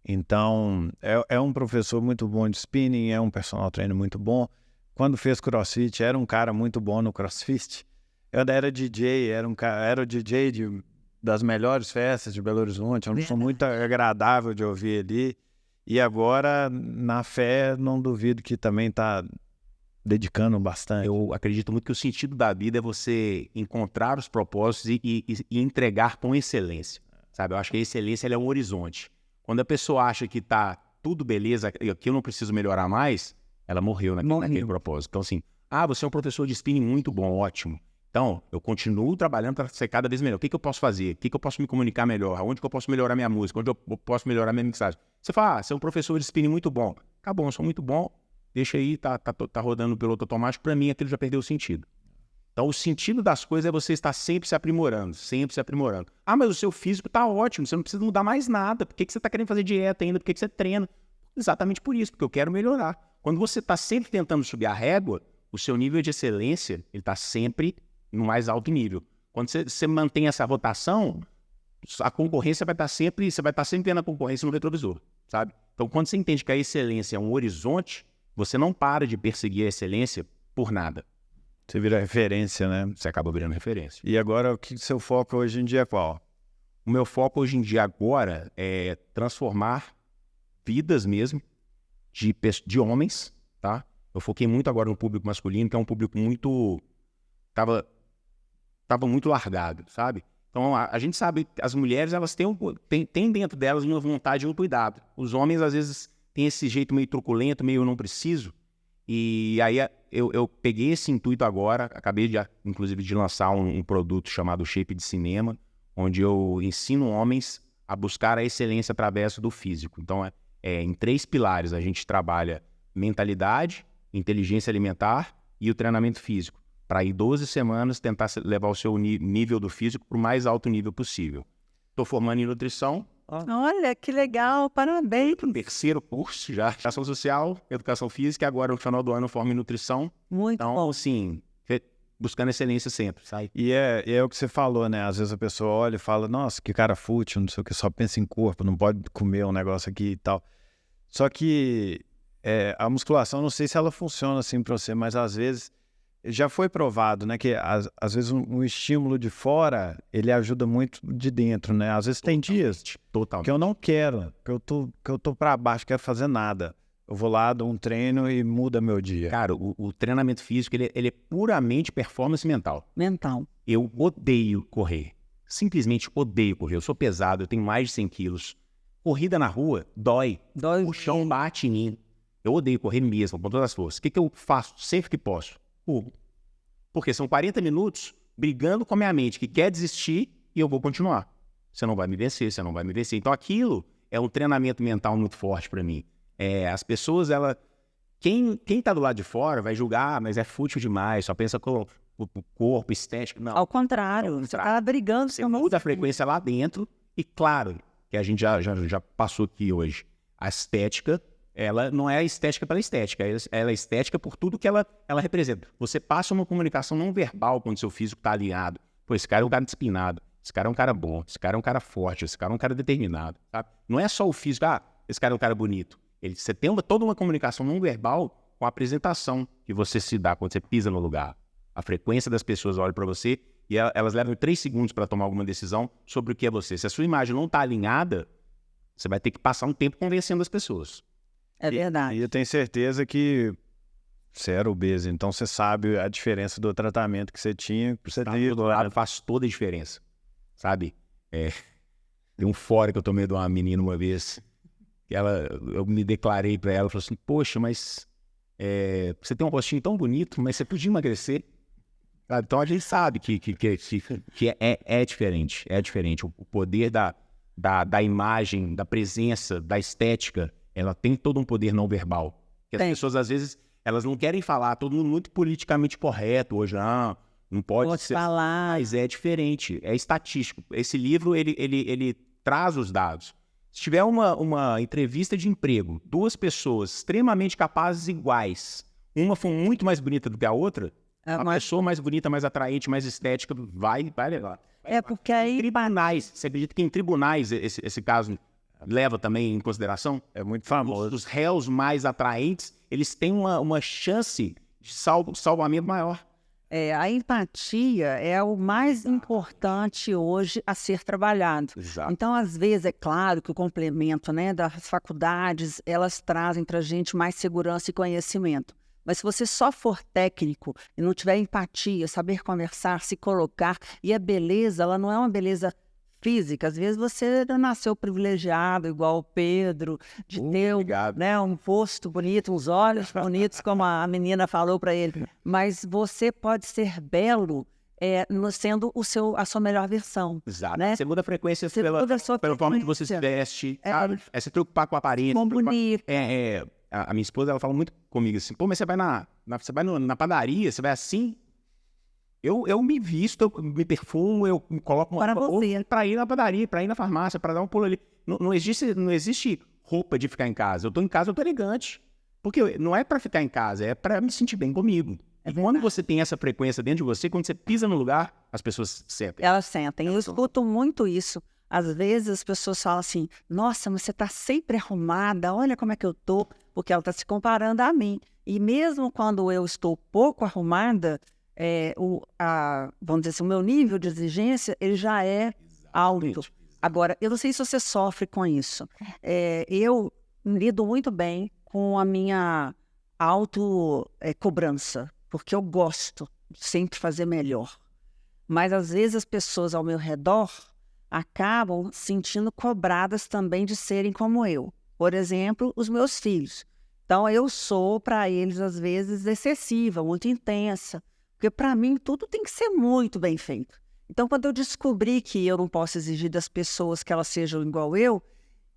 [SPEAKER 2] Então, é um professor muito bom de spinning, é um personal trainer muito bom. Quando fez CrossFit, era um cara muito bom no CrossFit. Eu era DJ, era o DJ das melhores festas de Belo Horizonte, é uma pessoa muito agradável de ouvir ali. E agora, na fé, não duvido que também está dedicando bastante.
[SPEAKER 3] Eu acredito muito que o sentido da vida é você encontrar os propósitos e entregar com excelência, sabe? Eu acho que a excelência ela é um horizonte. Quando a pessoa acha que tá tudo beleza, que eu não preciso melhorar mais, ela morreu naquele propósito. Então, assim, você é um professor de spinning muito bom, ótimo. Então, eu continuo trabalhando para ser cada vez melhor. O que eu posso fazer? O que eu posso me comunicar melhor? Onde que eu posso melhorar minha música? Onde eu posso melhorar minha mixagem? Você fala, você é um professor de spinning muito bom. Tá bom, eu sou muito bom. Deixa aí, tá rodando o piloto automático. Para mim, aquilo já perdeu o sentido. Então, o sentido das coisas é você estar sempre se aprimorando, sempre se aprimorando. Mas o seu físico tá ótimo, você não precisa mudar mais nada. Por que você tá querendo fazer dieta ainda? Por que você treina? Exatamente por isso, porque eu quero melhorar. Quando você tá sempre tentando subir a régua, o seu nível de excelência, ele tá sempre no mais alto nível. Quando você mantém essa rotação, a concorrência vai estar sempre, você vai estar sempre vendo a concorrência no retrovisor, sabe? Então, quando você entende que a excelência é um horizonte, você não para de perseguir a excelência por nada.
[SPEAKER 2] Você vira referência, né?
[SPEAKER 3] Você acaba virando referência.
[SPEAKER 2] E agora, o que seu foco hoje em dia é qual?
[SPEAKER 3] O meu foco hoje em dia agora é transformar vidas mesmo de homens, tá? Eu foquei muito agora no público masculino, que é um público muito... Tava muito largado, sabe? Então, a gente sabe que as mulheres, elas têm dentro delas uma vontade e um cuidado. Os homens, às vezes, têm esse jeito meio truculento, meio não preciso. E aí eu peguei esse intuito agora, acabei inclusive de lançar um produto chamado Shape de Cinema, onde eu ensino homens a buscar a excelência através do físico. Então, em 3 pilares, a gente trabalha mentalidade, inteligência alimentar e o treinamento físico, para em 12 semanas tentar levar o seu nível do físico para o mais alto nível possível. Estou formando em nutrição.
[SPEAKER 1] Olha, que legal, parabéns.
[SPEAKER 3] Terceiro curso já, educação social, educação física, e agora no final do ano eu formo em nutrição.
[SPEAKER 1] Muito bom.
[SPEAKER 3] Então, assim, buscando excelência sempre, sabe?
[SPEAKER 2] E é o que você falou, né? Às vezes a pessoa olha e fala, nossa, que cara fútil, não sei o que, só pensa em corpo, não pode comer um negócio aqui e tal. Só que a musculação, não sei se ela funciona assim para você, mas às vezes já foi provado, né, que às vezes um estímulo de fora, ele ajuda muito de dentro, né? Às vezes tem dias que eu não quero, que eu tô para baixo, quero fazer nada. Eu vou lá, dou um treino e muda meu dia.
[SPEAKER 3] Cara, o treinamento físico, ele é puramente performance mental.
[SPEAKER 1] Mental.
[SPEAKER 3] Eu odeio correr. Simplesmente odeio correr. Eu sou pesado, eu tenho mais de 100 quilos. Corrida na rua dói. O chão bate em mim. Eu odeio correr mesmo, com todas as forças. O que eu faço sempre que posso? Corro. Porque são 40 minutos brigando com a minha mente, que quer desistir, e eu vou continuar. Você não vai me vencer, você não vai me vencer. Então aquilo é um treinamento mental muito forte para mim. As pessoas, quem tá do lado de fora vai julgar, mas é fútil demais, só pensa com o corpo, estético. Não.
[SPEAKER 1] Ao contrário, você tá brigando.
[SPEAKER 3] Você muda a frequência lá dentro e, claro, que a gente já passou aqui hoje, a estética, ela não é a estética pela estética, ela é estética por tudo que ela representa. Você passa uma comunicação não verbal quando seu físico tá alinhado. Pô, esse cara é um cara disciplinado, esse cara é um cara bom, esse cara é um cara forte, esse cara é um cara determinado, sabe? Não é só o físico, esse cara é um cara bonito. Você tem toda uma comunicação não verbal com a apresentação que você se dá quando você pisa no lugar. A frequência das pessoas olha para você e elas levam 3 segundos para tomar alguma decisão sobre o que é você. Se a sua imagem não está alinhada, você vai ter que passar um tempo convencendo as pessoas.
[SPEAKER 1] É verdade.
[SPEAKER 2] E eu tenho certeza que você era obeso, então você sabe a diferença do tratamento que você tinha.
[SPEAKER 3] Faz toda a diferença, sabe? Tem um fora que eu tomei de uma menina uma vez, que eu me declarei para ela, falou assim, poxa, mas você tem um rostinho tão bonito, mas você podia emagrecer. Então a gente sabe que é diferente, é diferente. O poder da imagem, da presença, da estética, ela tem todo um poder não verbal. Que as pessoas, às vezes, elas não querem falar, todo mundo muito politicamente correto hoje, não pode ser.
[SPEAKER 1] Falar.
[SPEAKER 3] Mas é diferente, é estatístico. Esse livro, ele traz os dados. Se tiver uma entrevista de emprego, 2 pessoas extremamente capazes iguais, uma for muito mais bonita do que a outra, a pessoa mais bonita, mais atraente, mais estética, vai levar.
[SPEAKER 1] Porque aí...
[SPEAKER 3] Tribunais, você acredita que em tribunais esse caso leva também em consideração?
[SPEAKER 2] É muito famoso.
[SPEAKER 3] Os réus mais atraentes, eles têm uma chance de salvamento maior.
[SPEAKER 1] A empatia é o mais importante hoje a ser trabalhado.
[SPEAKER 3] Exato.
[SPEAKER 1] Então, às vezes, é claro que o complemento, né, das faculdades, elas trazem para a gente mais segurança e conhecimento. Mas se você só for técnico e não tiver empatia, saber conversar, se colocar, e a beleza, ela não é uma beleza física. Às vezes você não nasceu privilegiado, igual o Pedro, de ter um rosto bonito, uns olhos bonitos, como a menina falou para ele. Mas você pode ser belo sendo a sua melhor versão.
[SPEAKER 3] Exato.
[SPEAKER 1] Né?
[SPEAKER 3] Segunda frequência pela forma que você se veste, sabe? Se preocupar com a aparência.
[SPEAKER 1] Bom, bonito.
[SPEAKER 3] A minha esposa, ela fala muito comigo assim, pô, mas você vai na padaria, você vai assim... Eu me visto, eu me perfumo, eu me coloco para ir na padaria, para ir na farmácia, para dar um pulo ali. Não existe roupa de ficar em casa. Eu tô em casa, eu tô elegante. Porque não é para ficar em casa, é para me sentir bem comigo. E quando você tem essa frequência dentro de você, quando você pisa no lugar, as pessoas sentem.
[SPEAKER 1] Elas sentem. Eu escuto muito isso. Às vezes as pessoas falam assim, nossa, mas você tá sempre arrumada, olha como é que eu tô, porque ela tá se comparando a mim. E mesmo quando eu estou pouco arrumada, vamos dizer assim, o meu nível de exigência, ele já é alto. Agora, eu não sei se você sofre com isso. Eu lido muito bem com a minha auto-cobrança, porque eu gosto de sempre fazer melhor. Mas, às vezes, as pessoas ao meu redor acabam sentindo cobradas também de serem como eu. Por exemplo, os meus filhos. Então, eu sou, para eles, às vezes, excessiva, muito intensa. Porque, para mim, tudo tem que ser muito bem feito. Então, quando eu descobri que eu não posso exigir das pessoas que elas sejam igual eu,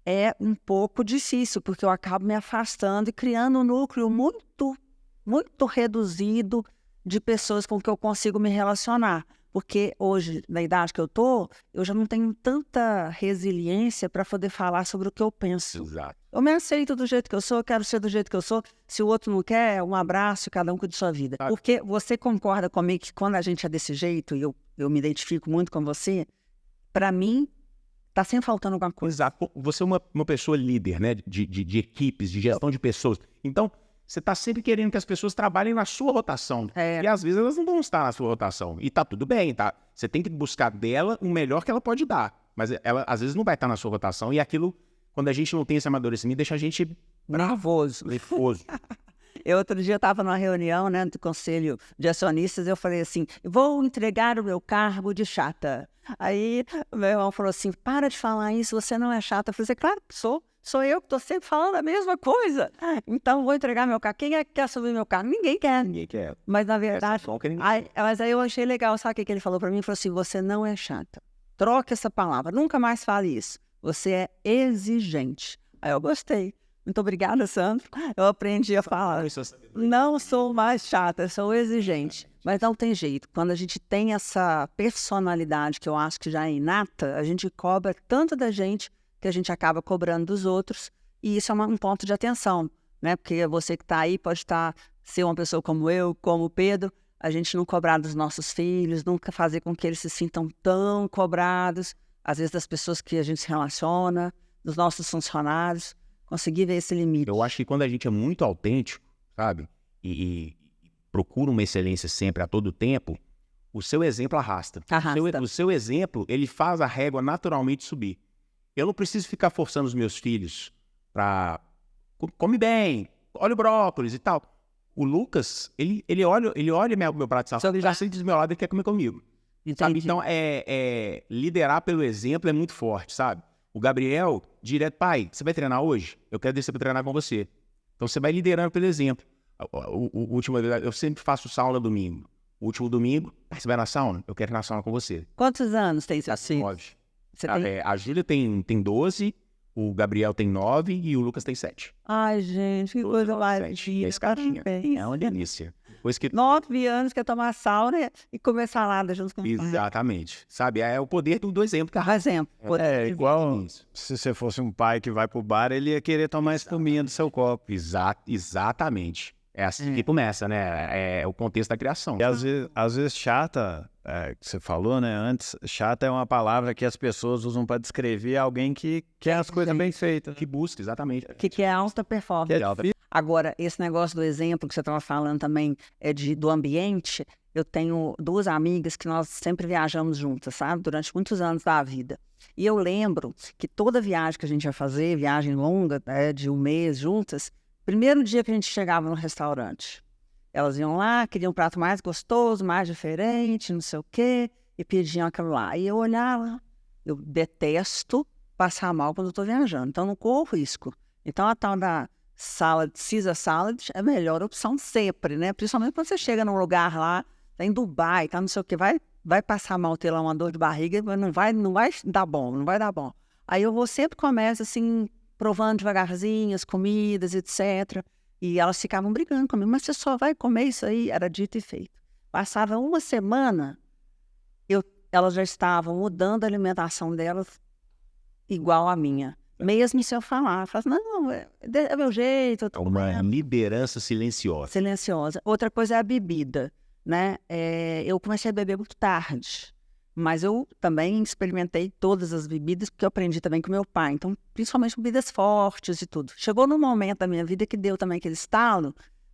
[SPEAKER 1] é um pouco difícil, porque eu acabo me afastando e criando um núcleo muito, muito reduzido de pessoas com que eu consigo me relacionar. Porque hoje, na idade que eu já não tenho tanta resiliência para poder falar sobre o que eu penso.
[SPEAKER 3] Exato.
[SPEAKER 1] Eu me aceito do jeito que eu sou, eu quero ser do jeito que eu sou. Se o outro não quer, um abraço, cada um cuida de sua vida. Porque você concorda comigo que quando a gente é desse jeito, e eu me identifico muito com você, para mim, tá sempre faltando alguma coisa.
[SPEAKER 3] Exato. Você é uma pessoa líder, né? De equipes, de gestão de pessoas. Então, você está sempre querendo que as pessoas trabalhem na sua rotação. E às vezes elas não vão estar na sua rotação. E tá tudo bem, tá? Você tem que buscar dela o melhor que ela pode dar. Mas ela às vezes não vai estar na sua rotação. E aquilo, quando a gente não tem esse amadurecimento, deixa a gente
[SPEAKER 1] nervoso. Outro dia eu estava numa reunião, né, do conselho de acionistas, eu falei assim, vou entregar o meu cargo de chata. Aí o meu irmão falou assim, para de falar isso, você não é chata. Eu falei assim, claro que sou. Sou eu que estou sempre falando a mesma coisa. Então, vou entregar meu carro. Quem é que quer assumir meu carro? Ninguém quer.
[SPEAKER 3] Ninguém quer.
[SPEAKER 1] Mas, na verdade... Mas aí eu achei legal. Sabe o que ele falou para mim? Ele falou assim, você não é chata. Troque essa palavra. Nunca mais fale isso. Você é exigente. Aí eu gostei. Muito obrigada, Sandro. Eu aprendi a falar. Não sou mais chata, sou exigente. Mas não tem jeito. Quando a gente tem essa personalidade, que eu acho que já é inata, a gente cobra tanto da gente que a gente acaba cobrando dos outros, e isso é um ponto de atenção, né? Porque você que está aí pode ser uma pessoa como eu, como o Pedro, a gente não cobrar dos nossos filhos, nunca fazer com que eles se sintam tão cobrados, às vezes das pessoas que a gente se relaciona, dos nossos funcionários, conseguir ver esse limite.
[SPEAKER 3] Eu acho que quando a gente é muito autêntico, sabe, e procura uma excelência sempre, a todo tempo, o seu exemplo arrasta. O seu exemplo, ele faz a régua naturalmente subir. Eu não preciso ficar forçando os meus filhos para... Come bem, olha o brócolis e tal. O Lucas, ele olha meu prato de salada, ele já sente do meu lado e quer comer comigo. Sabe? Então, liderar pelo exemplo é muito forte, sabe? O Gabriel, direto, pai, você vai treinar hoje? Eu quero descer para treinar com você. Então, você vai liderando pelo exemplo. Eu sempre faço sauna domingo. O último domingo, você vai na sauna? Eu quero ir na sauna com você.
[SPEAKER 1] Quantos anos tem seu filho?
[SPEAKER 3] 9. A Júlia tem 12, o Gabriel tem 9 e o Lucas tem 7.
[SPEAKER 1] Ai, gente, que coisa mais linda.
[SPEAKER 3] É uma delícia.
[SPEAKER 1] 9 anos quer tomar sauna e comer salada junto com o pai.
[SPEAKER 3] Exatamente. Sabe, é o poder do exemplo.
[SPEAKER 2] Igual se você fosse um pai que vai pro bar, ele ia querer tomar espuminha do seu copo.
[SPEAKER 3] Exatamente. É assim que começa, né? É o contexto da criação.
[SPEAKER 2] E às vezes chata, que você falou, né? Antes, chata é uma palavra que as pessoas usam para descrever alguém que quer as coisas bem feitas.
[SPEAKER 3] Que busca, exatamente.
[SPEAKER 1] Que é alta performance. Agora, esse negócio do exemplo que você estava falando também do ambiente, eu tenho 2 amigas que nós sempre viajamos juntas, sabe? Durante muitos anos da vida. E eu lembro que toda viagem que a gente ia fazer, viagem longa, de 1 mês juntas, primeiro dia que a gente chegava no restaurante, elas iam lá, queriam um prato mais gostoso, mais diferente, não sei o quê, e pediam aquilo lá. E eu olhava, eu detesto passar mal quando eu estou viajando, então não corro risco. Então a tal da Caesar salad é a melhor opção sempre, né? Principalmente quando você chega num lugar lá, tá em Dubai, tá não sei o quê, vai passar mal, ter lá uma dor de barriga, mas não vai dar bom, não vai dar bom. Aí eu sempre começo assim, provando devagarzinho as comidas, etc. E elas ficavam brigando comigo, mas você só vai comer isso aí? Era dito e feito. Passava 1 semana, elas já estavam mudando a alimentação delas igual a minha. Mesmo se eu falar, não, é meu jeito.
[SPEAKER 3] É uma liderança silenciosa.
[SPEAKER 1] Silenciosa. Outra coisa é a bebida, né? Eu comecei a beber muito tarde. Mas eu também experimentei todas as bebidas, porque eu aprendi também com meu pai. Então, principalmente bebidas fortes e tudo. Chegou num momento da minha vida que deu também aquele estalo,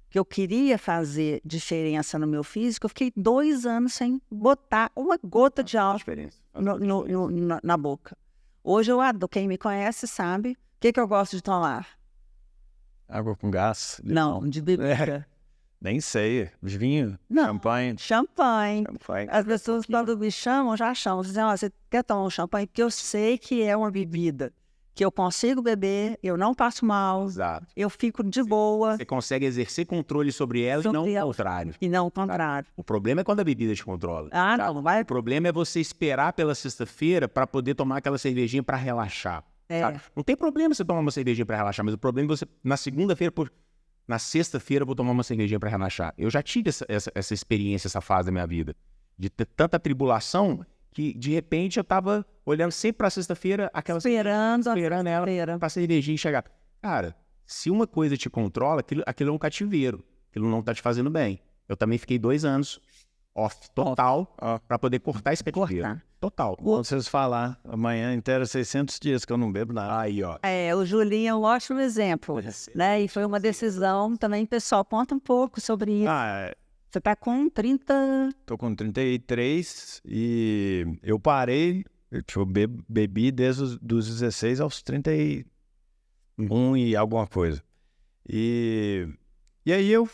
[SPEAKER 1] que eu queria fazer diferença no meu físico. Eu fiquei 2 anos sem botar uma gota de álcool na boca. Hoje, quem me conhece sabe o que eu gosto de tomar.
[SPEAKER 2] Água com gás?
[SPEAKER 1] Não, de bebida.
[SPEAKER 2] Nem sei. Vinho?
[SPEAKER 1] Não, champanhe. As pessoas quando me chamam, já chamam. Dizem, você quer tomar um champanhe? Porque eu sei que é uma bebida que eu consigo beber, eu não passo mal.
[SPEAKER 3] Exato.
[SPEAKER 1] Eu fico de boa.
[SPEAKER 3] Você consegue exercer controle sobre ela e não o contrário.
[SPEAKER 1] E não o contrário.
[SPEAKER 3] O problema é quando a bebida te controla.
[SPEAKER 1] Não vai.
[SPEAKER 3] O problema é você esperar pela sexta-feira para poder tomar aquela cervejinha para relaxar. Não tem problema você tomar uma cervejinha para relaxar, mas o problema é você, na segunda-feira, na sexta-feira eu vou tomar uma cervejinha para relaxar. Eu já tive essa experiência, essa fase da minha vida, de ter tanta tribulação que, de repente, eu tava olhando sempre pra sexta-feira, esperando ela pra cervejinha chegar. Cara, se uma coisa te controla, aquilo é um cativeiro. Aquilo não tá te fazendo bem. Eu também fiquei 2 anos off total para poder cortar esse
[SPEAKER 1] Cortar.
[SPEAKER 3] Total.
[SPEAKER 2] Quando vocês falar, amanhã inteira 600 dias que eu não bebo nada.
[SPEAKER 3] Aí, ó.
[SPEAKER 1] O Julinho é um ótimo exemplo, né? E foi uma decisão também, pessoal. Conta um pouco sobre isso. Você está com 30...
[SPEAKER 2] Tô com 33 e eu parei, eu bebi desde os 16 aos 31 e alguma coisa. E aí eu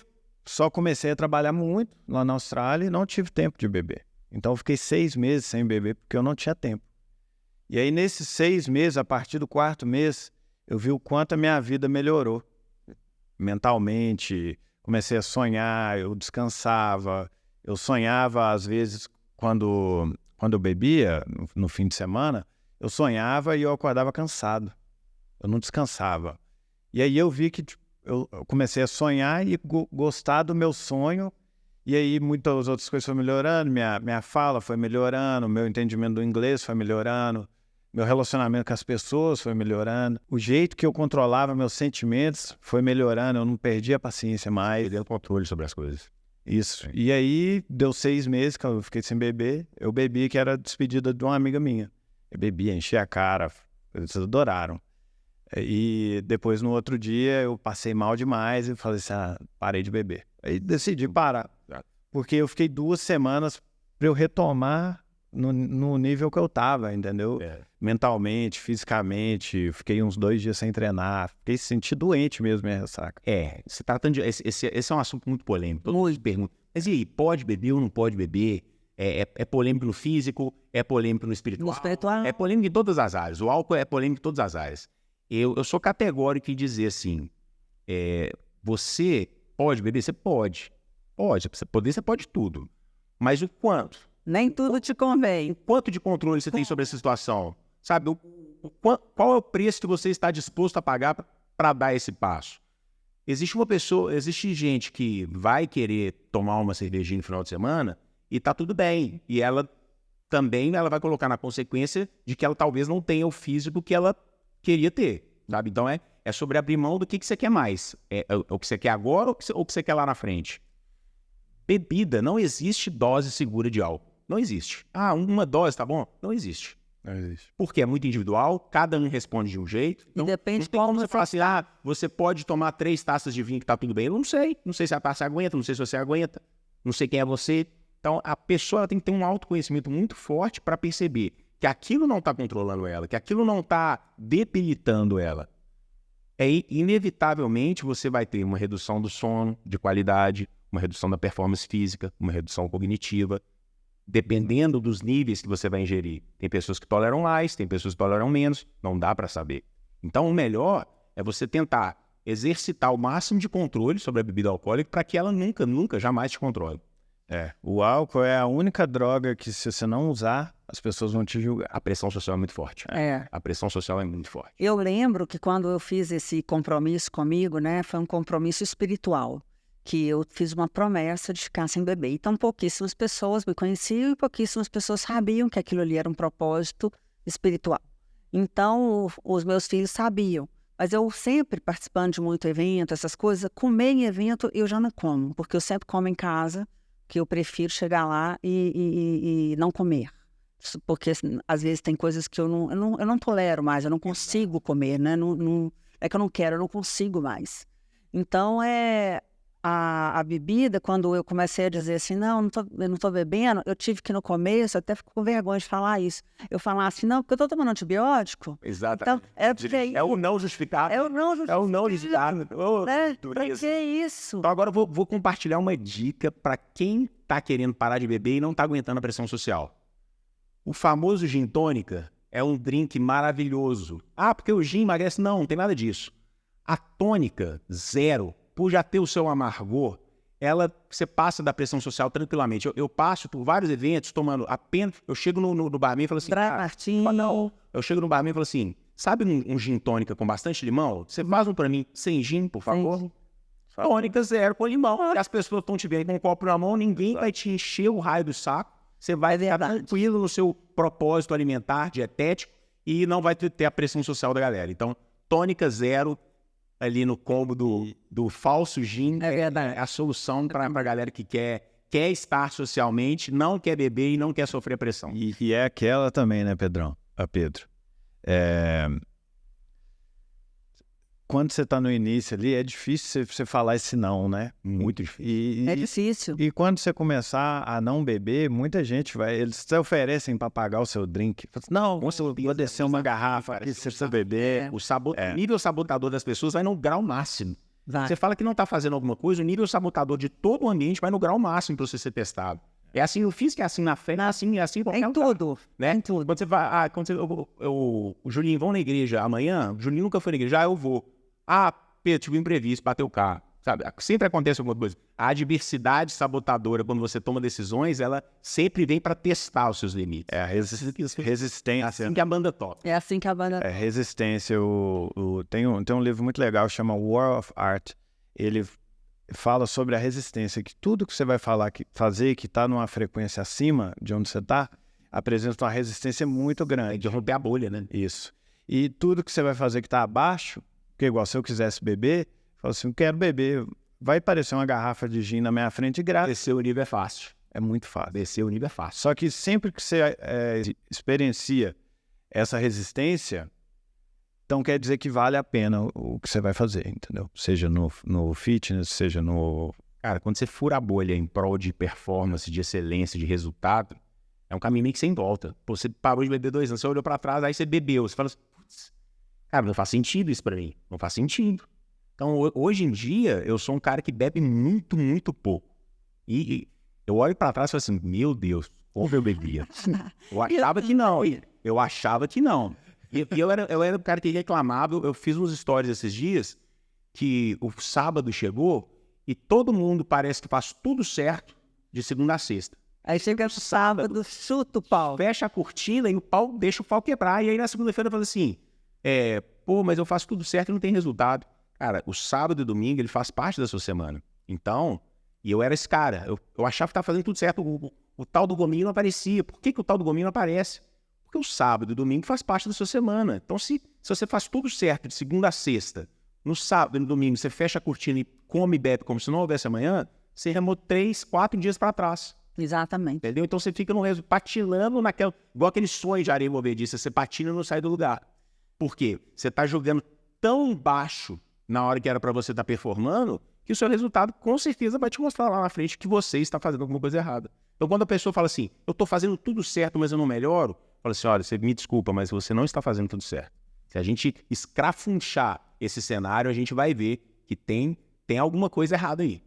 [SPEAKER 2] só comecei a trabalhar muito lá na Austrália e não tive tempo de beber. Então eu fiquei 6 meses sem beber porque eu não tinha tempo. E aí nesses 6 meses, a partir do 4º mês, eu vi o quanto a minha vida melhorou. Mentalmente, comecei a sonhar, eu descansava. Eu sonhava às vezes quando eu bebia, no fim de semana, eu sonhava e eu acordava cansado. Eu não descansava. E aí eu vi que eu comecei a sonhar e gostar do meu sonho. E aí muitas outras coisas foram melhorando, minha fala foi melhorando, meu entendimento do inglês foi melhorando, meu relacionamento com as pessoas foi melhorando, o jeito que eu controlava meus sentimentos foi melhorando, eu não perdia a paciência mais.
[SPEAKER 3] Perdendo controle sobre as coisas.
[SPEAKER 2] Isso. E aí deu 6 meses que eu fiquei sem beber, eu bebi que era despedida de uma amiga minha. Eu bebi, enchi a cara, eles adoraram. E depois no outro dia eu passei mal demais e falei assim, parei de beber. Aí decidi parar, porque eu fiquei 2 semanas para eu retomar no nível que eu tava, entendeu? Mentalmente, fisicamente, fiquei uns 2 dias sem treinar, fiquei sentindo doente mesmo, minha ressaca.
[SPEAKER 3] Você tá tratando de... Esse é um assunto muito polêmico. Todo mundo pergunta, mas e aí, pode beber ou não pode beber? É polêmico no físico, é polêmico no espiritual.
[SPEAKER 1] No espiritual.
[SPEAKER 3] É polêmico em todas as áreas. O álcool é polêmico em todas as áreas. Eu sou categórico em dizer assim, você pode beber? Você pode. Pode. Você pode tudo. Mas o quanto?
[SPEAKER 1] Nem tudo te convém.
[SPEAKER 3] O quanto de controle você tem sobre essa situação? Sabe, qual é o preço que você está disposto a pagar para dar esse passo? Existe gente que vai querer tomar uma cervejinha no final de semana e tá tudo bem. E ela vai colocar na consequência de que ela talvez não tenha o físico que ela queria ter, sabe? Então é sobre abrir mão do que você quer mais. É o que você quer agora ou o que você quer lá na frente. Bebida, não existe dose segura de álcool. Não existe. Uma dose, tá bom? Não existe.
[SPEAKER 2] Não existe.
[SPEAKER 3] Porque é muito individual, cada um responde de um jeito.
[SPEAKER 1] E depende
[SPEAKER 3] não tem como você falar assim, você pode tomar 3 taças de vinho que tá tudo bem. Eu não sei. Não sei se a taça aguenta, não sei se você aguenta. Não sei quem é você. Então, a pessoa ela tem que ter um autoconhecimento muito forte para perceber que aquilo não está controlando ela, que aquilo não está debilitando ela. Inevitavelmente, você vai ter uma redução do sono de qualidade, uma redução da performance física, uma redução cognitiva, dependendo dos níveis que você vai ingerir. Tem pessoas que toleram mais, tem pessoas que toleram menos, não dá para saber. Então, o melhor é você tentar exercitar o máximo de controle sobre a bebida alcoólica para que ela nunca, jamais te controle.
[SPEAKER 2] O álcool é a única droga que, se você não usar, as pessoas vão te julgar.
[SPEAKER 3] A pressão social é muito forte. A pressão social é muito forte.
[SPEAKER 1] Eu lembro que quando eu fiz esse compromisso comigo, né, foi um compromisso espiritual, que eu fiz uma promessa de ficar sem beber. Então, pouquíssimas pessoas me conheciam e pouquíssimas pessoas sabiam que aquilo ali era um propósito espiritual. Então, os meus filhos sabiam. Mas eu sempre participando de muito evento, essas coisas, comer em evento eu já não como, porque eu sempre como em casa, que eu prefiro chegar lá e não comer. Porque, às vezes, tem coisas que eu não tolero mais, eu não consigo comer, né? Não, é que eu não quero, eu não consigo mais. Então, a bebida, quando eu comecei a dizer assim, eu não tô bebendo, eu tive que no começo, até fico com vergonha de falar isso. Eu falar assim, não, porque eu tô tomando antibiótico.
[SPEAKER 3] Exatamente.
[SPEAKER 1] Então,
[SPEAKER 3] é o não justificado.
[SPEAKER 1] É o não justificado.
[SPEAKER 3] É o não justificado.
[SPEAKER 1] Né? Pra que isso?
[SPEAKER 3] Então agora eu vou compartilhar uma dica para quem tá querendo parar de beber e não tá aguentando a pressão social. O famoso gin tônica é um drink maravilhoso. Porque o gin emagrece? Não tem nada disso. A tônica zero, por já ter o seu amargor, você passa da pressão social tranquilamente. Eu passo por vários eventos tomando apenas... Eu chego no barman e falo assim... Eu chego no barman e falo assim, sabe um gin tônica com bastante limão? Você faz um pra mim sem gin, por favor? Tônica zero com limão. E as pessoas estão te vendo com um copo na mão, ninguém vai te encher o raio do saco. Você vai ficar tranquilo no seu propósito alimentar, dietético, e não vai ter a pressão social da galera. Então, tônica zero... ali no combo do falso gin,
[SPEAKER 1] é verdade.
[SPEAKER 3] É a solução para a galera que quer quer estar socialmente, não quer beber e não quer sofrer pressão.
[SPEAKER 2] E é aquela também, né, Pedro? Quando você está no início ali, é difícil você falar esse não, né?
[SPEAKER 3] Muito difícil.
[SPEAKER 1] É difícil.
[SPEAKER 2] E quando você começar a não beber, muita gente eles se oferecem para pagar o seu drink. Fala assim, não, vou descer uma garrafa aqui, você precisa beber.
[SPEAKER 3] O nível sabotador das pessoas vai no grau máximo.
[SPEAKER 1] Vai.
[SPEAKER 3] Você fala que não está fazendo alguma coisa, o nível sabotador de todo o ambiente vai no grau máximo para você ser testado. É assim no físico, é assim na fé, é assim em qualquer
[SPEAKER 1] Em
[SPEAKER 3] lugar,
[SPEAKER 1] tudo.
[SPEAKER 3] né?
[SPEAKER 1] Em tudo.
[SPEAKER 3] Quando você vai, o Julinho, vão na igreja amanhã, o Julinho nunca foi na igreja, eu vou. Pedro, tive um imprevisto, bateu o carro, sabe? Sempre acontece alguma coisa. A adversidade sabotadora, quando você toma decisões, ela sempre vem para testar os seus limites.
[SPEAKER 2] É a resistência.
[SPEAKER 3] Assim que a banda toca.
[SPEAKER 1] É assim que a banda...
[SPEAKER 2] É resistência. Tem um livro muito legal, chama War of Art. Ele fala sobre a resistência, que tudo que você vai fazer que está numa frequência acima de onde você está, apresenta uma resistência muito grande.
[SPEAKER 3] De romper a bolha, né?
[SPEAKER 2] Isso. E tudo que você vai fazer que está abaixo, porque igual se eu quisesse beber, eu falo assim, eu quero beber, vai aparecer uma garrafa de gin na minha frente e grátis.
[SPEAKER 3] Descer o nível é fácil.
[SPEAKER 2] É muito fácil.
[SPEAKER 3] Descer o nível é fácil.
[SPEAKER 2] Só que sempre que você experiencia essa resistência, então quer dizer que vale a pena o que você vai fazer, entendeu? Seja no fitness, seja no...
[SPEAKER 3] Cara, quando você fura a bolha em prol de performance, de excelência, de resultado, é um caminho meio que sem volta. Pô, você parou de beber 2 anos, você olhou pra trás, aí você bebeu. Você fala assim, putz, cara, não faz sentido isso pra mim. Não faz sentido. Então, hoje em dia, eu sou um cara que bebe muito, muito pouco. E eu olho pra trás e falo assim, meu Deus, como eu bebia. Eu achava que não. Eu achava que não. E eu era o cara que reclamava. Eu fiz uns stories esses dias que o sábado chegou e todo mundo parece que faz tudo certo de segunda a sexta.
[SPEAKER 1] Aí chega no sábado, chuta o pau.
[SPEAKER 3] Fecha a cortina e deixa o pau quebrar. E aí na segunda-feira eu falo assim, mas eu faço tudo certo e não tem resultado. Cara, o sábado e domingo ele faz parte da sua semana. Então, e eu era esse cara. Eu achava que estava fazendo tudo certo. O tal do gominho não aparecia. Por que o tal do gominho não aparece? Porque o sábado e domingo faz parte da sua semana. Então, se você faz tudo certo de segunda a sexta, no sábado e no domingo você fecha a cortina e come e bebe como se não houvesse amanhã, você remou 3, 4 dias para trás.
[SPEAKER 1] Exatamente.
[SPEAKER 3] Entendeu? Então você fica patinando naquela... Igual aquele sonho de areia movediça, você patina e não sai do lugar. Por quê? Você está jogando tão baixo na hora que era para você estar performando, que o seu resultado com certeza vai te mostrar lá na frente que você está fazendo alguma coisa errada. Então quando a pessoa fala assim, eu estou fazendo tudo certo, mas eu não melhoro, fala assim, olha, você me desculpa, mas você não está fazendo tudo certo. Se a gente escrafunchar esse cenário, a gente vai ver que tem alguma coisa errada aí.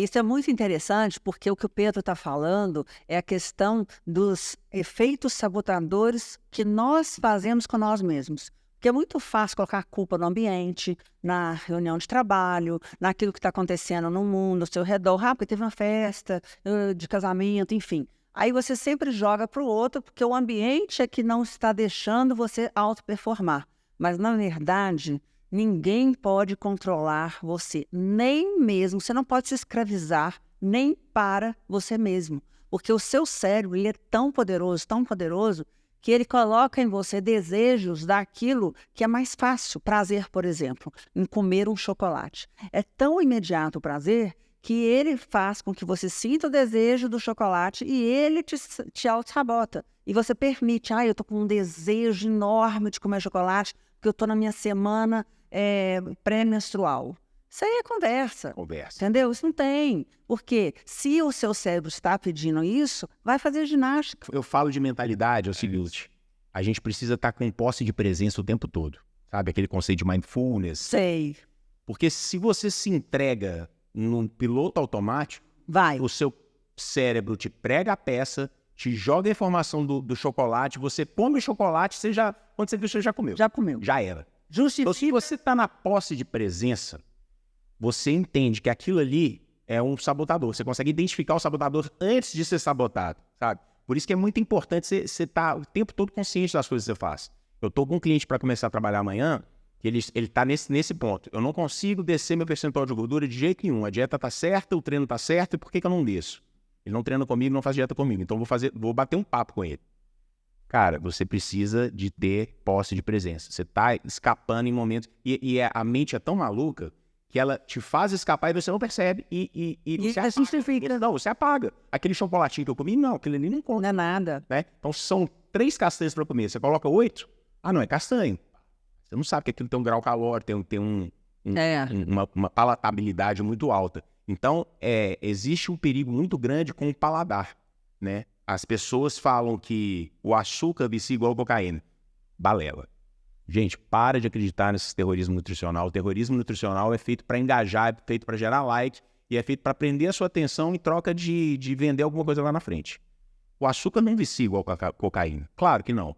[SPEAKER 1] Isso é muito interessante, porque o que o Pedro está falando é a questão dos efeitos sabotadores que nós fazemos com nós mesmos. Porque é muito fácil colocar a culpa no ambiente, na reunião de trabalho, naquilo que está acontecendo no mundo, ao seu redor. Porque teve uma festa de casamento, enfim. Aí você sempre joga para o outro, porque o ambiente é que não está deixando você auto-performar. Mas, na verdade, ninguém pode controlar você, nem mesmo. Você não pode se escravizar nem para você mesmo. Porque o seu cérebro ele é tão poderoso, que ele coloca em você desejos daquilo que é mais fácil. Prazer, por exemplo, em comer um chocolate. É tão imediato o prazer que ele faz com que você sinta o desejo do chocolate e ele te auto-sabota. E você permite, eu estou com um desejo enorme de comer chocolate porque eu estou na minha semana pré-menstrual. Isso aí é conversa. Entendeu? Isso não tem. Porque se o seu cérebro está pedindo isso, vai fazer ginástica.
[SPEAKER 3] Eu falo de mentalidade, é o seguinte, a gente precisa estar com posse de presença o tempo todo. Sabe? Aquele conceito de mindfulness.
[SPEAKER 1] Sei.
[SPEAKER 3] Porque se você se entrega num piloto automático, o seu cérebro te prega a peça, te joga a informação do chocolate, você come o chocolate, quando você viu, você já comeu.
[SPEAKER 1] Já comeu.
[SPEAKER 3] Já era.
[SPEAKER 1] Justifica.
[SPEAKER 3] Então, se você está na posse de presença, você entende que aquilo ali é um sabotador. Você consegue identificar o sabotador antes de ser sabotado, sabe? Por isso que é muito importante você estar o tempo todo consciente das coisas que você faz. Eu estou com um cliente para começar a trabalhar amanhã, que ele está nesse ponto. Eu não consigo descer meu percentual de gordura de jeito nenhum. A dieta está certa, o treino está certo, e por que eu não desço? Ele não treina comigo, não faz dieta comigo. Então vou bater um papo com ele. Cara, você precisa de ter posse de presença. Você está escapando em momentos... E a mente é tão maluca que ela te faz escapar e você não percebe e você
[SPEAKER 1] a gente fica...
[SPEAKER 3] Não, você apaga. Aquele chocolatinho que eu comi, não, aquele ali não conta.
[SPEAKER 1] Não é nada.
[SPEAKER 3] Né? Então, são 3 castanhas para comer. Você coloca 8, não é castanho. Você não sabe que aquilo tem um grau calórico, tem uma palatabilidade muito alta. Então, existe um perigo muito grande com o paladar, né? As pessoas falam que o açúcar vicia igual a cocaína. Balela. Gente, para de acreditar nesse terrorismo nutricional. O terrorismo nutricional é feito para engajar, é feito para gerar like e é feito para prender a sua atenção em troca de vender alguma coisa lá na frente. O açúcar não vicia igual a cocaína. Claro que não.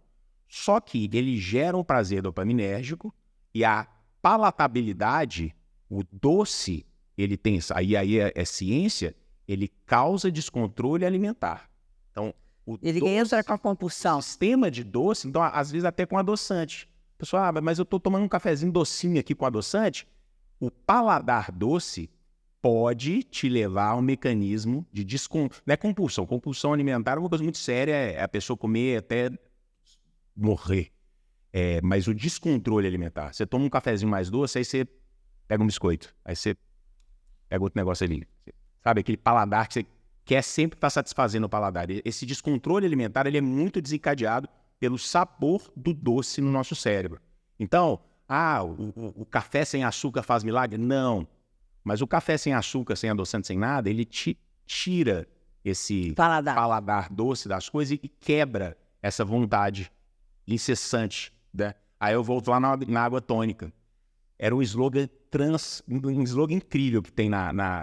[SPEAKER 3] Só que ele gera um prazer dopaminérgico e a palatabilidade, o doce, ele tem, aí é ciência, ele causa descontrole alimentar. Então,
[SPEAKER 1] ele entra com a compulsão.
[SPEAKER 3] O sistema de doce, então, às vezes até com adoçante. A pessoa, mas eu estou tomando um cafezinho docinho aqui com adoçante. O paladar doce pode te levar a um mecanismo de descontrole. Não é compulsão. Compulsão alimentar é uma coisa muito séria, é a pessoa comer até morrer. Mas o descontrole alimentar. Você toma um cafezinho mais doce, aí você pega um biscoito. Aí você pega outro negócio ali. Sabe, aquele paladar que você quer sempre estar satisfazendo o paladar. Esse descontrole alimentar, ele é muito desencadeado pelo sabor do doce no nosso cérebro. Então, o café sem açúcar faz milagre? Não. Mas o café sem açúcar, sem adoçante, sem nada, ele te tira esse paladar doce das coisas e quebra essa vontade incessante, né? Aí eu volto lá na água tônica. Era um slogan um slogan incrível que tem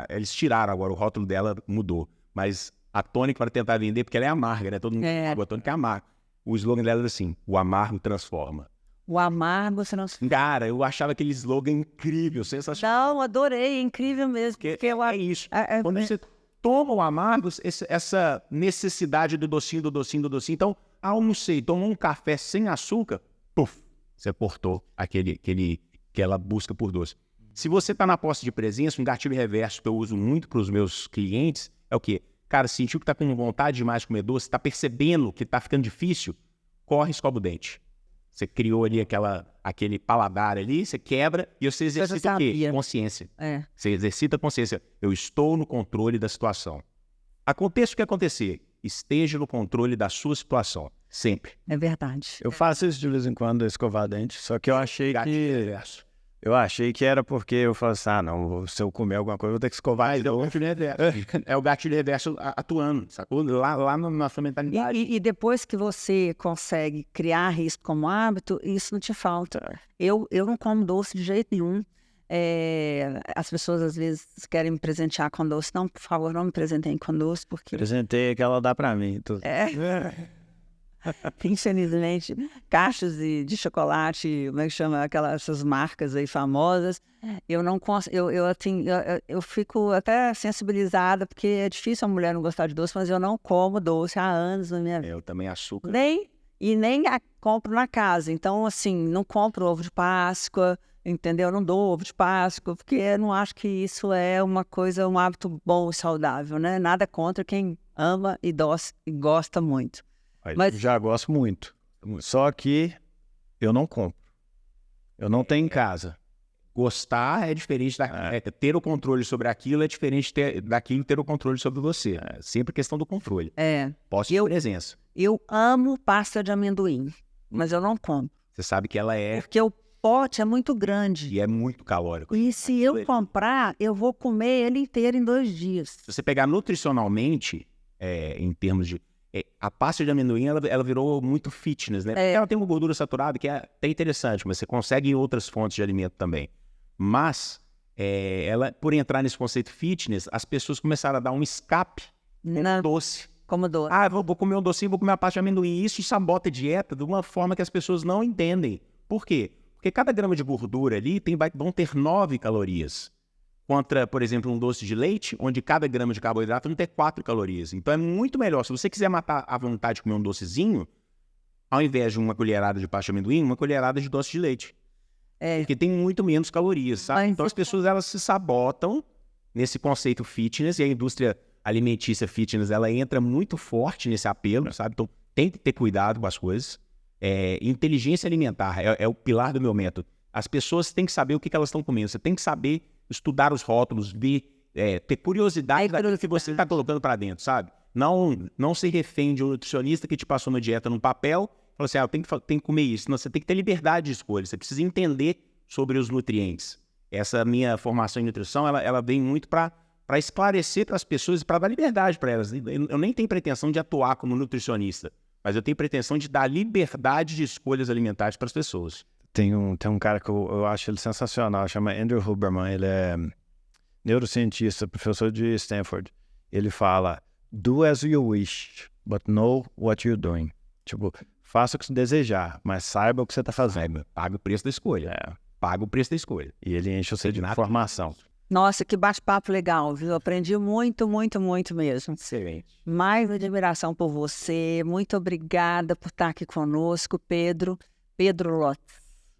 [SPEAKER 3] eles tiraram agora, o rótulo dela mudou. Mas a tônica para tentar vender, porque ela é amarga, né? Todo mundo água tônica é amarga. O slogan dela era assim, o amargo transforma.
[SPEAKER 1] O amargo você não...
[SPEAKER 3] Cara, eu achava aquele slogan incrível, sensacional.
[SPEAKER 1] Não, adorei, incrível mesmo.
[SPEAKER 3] Porque é isso. Quando você toma o amargo, essa necessidade do docinho. Então, almocei, tomou um café sem açúcar, puf, você cortou aquela busca por doce. Se você está na posse de presença, um gatilho reverso que eu uso muito para os meus clientes é o quê? Cara, sentiu que está com vontade demais de comer doce, está percebendo que está ficando difícil, corre e escova o dente. Você criou ali aquele paladar ali, você quebra e você exercita o quê? Consciência. Você exercita a consciência. Eu estou no controle da situação. Aconteça o que acontecer, esteja no controle da sua situação. Sempre.
[SPEAKER 1] É verdade.
[SPEAKER 2] Eu faço isso de vez em quando, escovar dente, só que eu achei que era porque eu falo assim, não, se eu comer alguma coisa, eu vou ter que escovar.
[SPEAKER 3] É o gatilho reverso. É o gatilho reverso atuando, sacou? Lá na sua mentalidade.
[SPEAKER 1] E depois que você consegue criar isso como hábito, isso não te falta. Eu não como doce de jeito nenhum. As pessoas às vezes querem me presentear com doce. Não, por favor, não me presentem com doce, porque...
[SPEAKER 2] Presentei que ela dá pra mim.
[SPEAKER 1] Infelizmente, caixas de chocolate, como é que chama, essas marcas aí famosas, eu não consigo, eu fico até sensibilizada, porque é difícil a mulher não gostar de doce, mas eu não como doce há anos na minha vida.
[SPEAKER 3] Eu também açúcar.
[SPEAKER 1] Nem compro na casa, então assim, não compro ovo de Páscoa, entendeu? Não dou ovo de Páscoa, porque eu não acho que isso é um hábito bom e saudável, né? Nada contra quem ama e gosta muito.
[SPEAKER 2] Mas já gosto muito. Só que eu não compro. Eu não tenho em casa.
[SPEAKER 3] Gostar é diferente ter o controle sobre aquilo é diferente daquilo ter o controle sobre você. É sempre questão do controle. Posse de presença.
[SPEAKER 1] Eu amo pasta de amendoim, mas eu não compro.
[SPEAKER 3] Você sabe que ela
[SPEAKER 1] porque o pote é muito grande.
[SPEAKER 3] E é muito calórico.
[SPEAKER 1] E se eu comprar, eu vou comer ele inteiro em 2 dias.
[SPEAKER 3] Se você pegar nutricionalmente, em termos de... a pasta de amendoim, ela virou muito fitness, né? Porque ela tem uma gordura saturada que é até interessante, mas você consegue em outras fontes de alimento também. Mas, ela, por entrar nesse conceito fitness, as pessoas começaram a dar um escape doce.
[SPEAKER 1] Como doce.
[SPEAKER 3] Vou comer um docinho, vou comer uma pasta de amendoim. Isso sabota a dieta de uma forma que as pessoas não entendem. Por quê? Porque cada grama de gordura ali vão ter 9 calorias. Contra, por exemplo, um doce de leite, onde cada grama de carboidrato vai ter 4 calorias. Então é muito melhor. Se você quiser matar a vontade de comer um docezinho, ao invés de uma colherada de pasta de amendoim, uma colherada de doce de leite. Porque tem muito menos calorias, sabe? Então as pessoas elas se sabotam nesse conceito fitness, e a indústria alimentícia fitness ela entra muito forte nesse apelo, sabe? Então tem que ter cuidado com as coisas. Inteligência alimentar é o pilar do meu método. As pessoas têm que saber o que elas estão comendo. Você tem que saber estudar os rótulos, ter curiosidade daquilo que você está colocando para dentro, sabe? Não ser refém de um nutricionista que te passou uma dieta num papel, falou assim, eu tenho que comer isso. Não, você tem que ter liberdade de escolha, você precisa entender sobre os nutrientes. Essa minha formação em nutrição, ela vem muito para esclarecer para as pessoas e para dar liberdade para elas. Eu nem tenho pretensão de atuar como nutricionista, mas eu tenho pretensão de dar liberdade de escolhas alimentares para as pessoas.
[SPEAKER 2] Tem um cara que eu acho ele sensacional, chama Andrew Huberman, ele é neurocientista, professor de Stanford. Ele fala, do as you wish, but know what you're doing. Tipo, faça o que você desejar, mas saiba o que você está fazendo.
[SPEAKER 3] Paga o preço da escolha. Paga o preço da escolha.
[SPEAKER 2] E ele enche você de informação.
[SPEAKER 1] Nossa, que bate-papo legal, viu? Aprendi muito, muito, muito mesmo.
[SPEAKER 3] Excelente.
[SPEAKER 1] Mais admiração por você. Muito obrigada por estar aqui conosco, Pedro Lotz.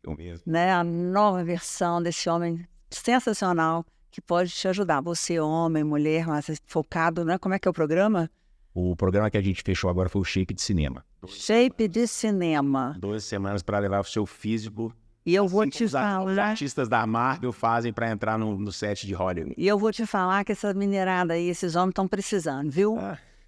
[SPEAKER 3] Eu mesmo.
[SPEAKER 1] Né? A nova versão desse homem sensacional que pode te ajudar. Você, homem, mulher, mas focado, né? Como é que é o programa?
[SPEAKER 3] O programa que a gente fechou agora foi o Shape de Cinema.
[SPEAKER 1] Shape de Cinema.
[SPEAKER 3] 12 semanas para levar o seu físico.
[SPEAKER 1] E eu vou
[SPEAKER 3] Assim
[SPEAKER 1] te
[SPEAKER 3] os
[SPEAKER 1] falar...
[SPEAKER 3] artistas da Marvel fazem para entrar no set de Hollywood.
[SPEAKER 1] E eu vou te falar que essa minerada aí, esses homens estão precisando, viu?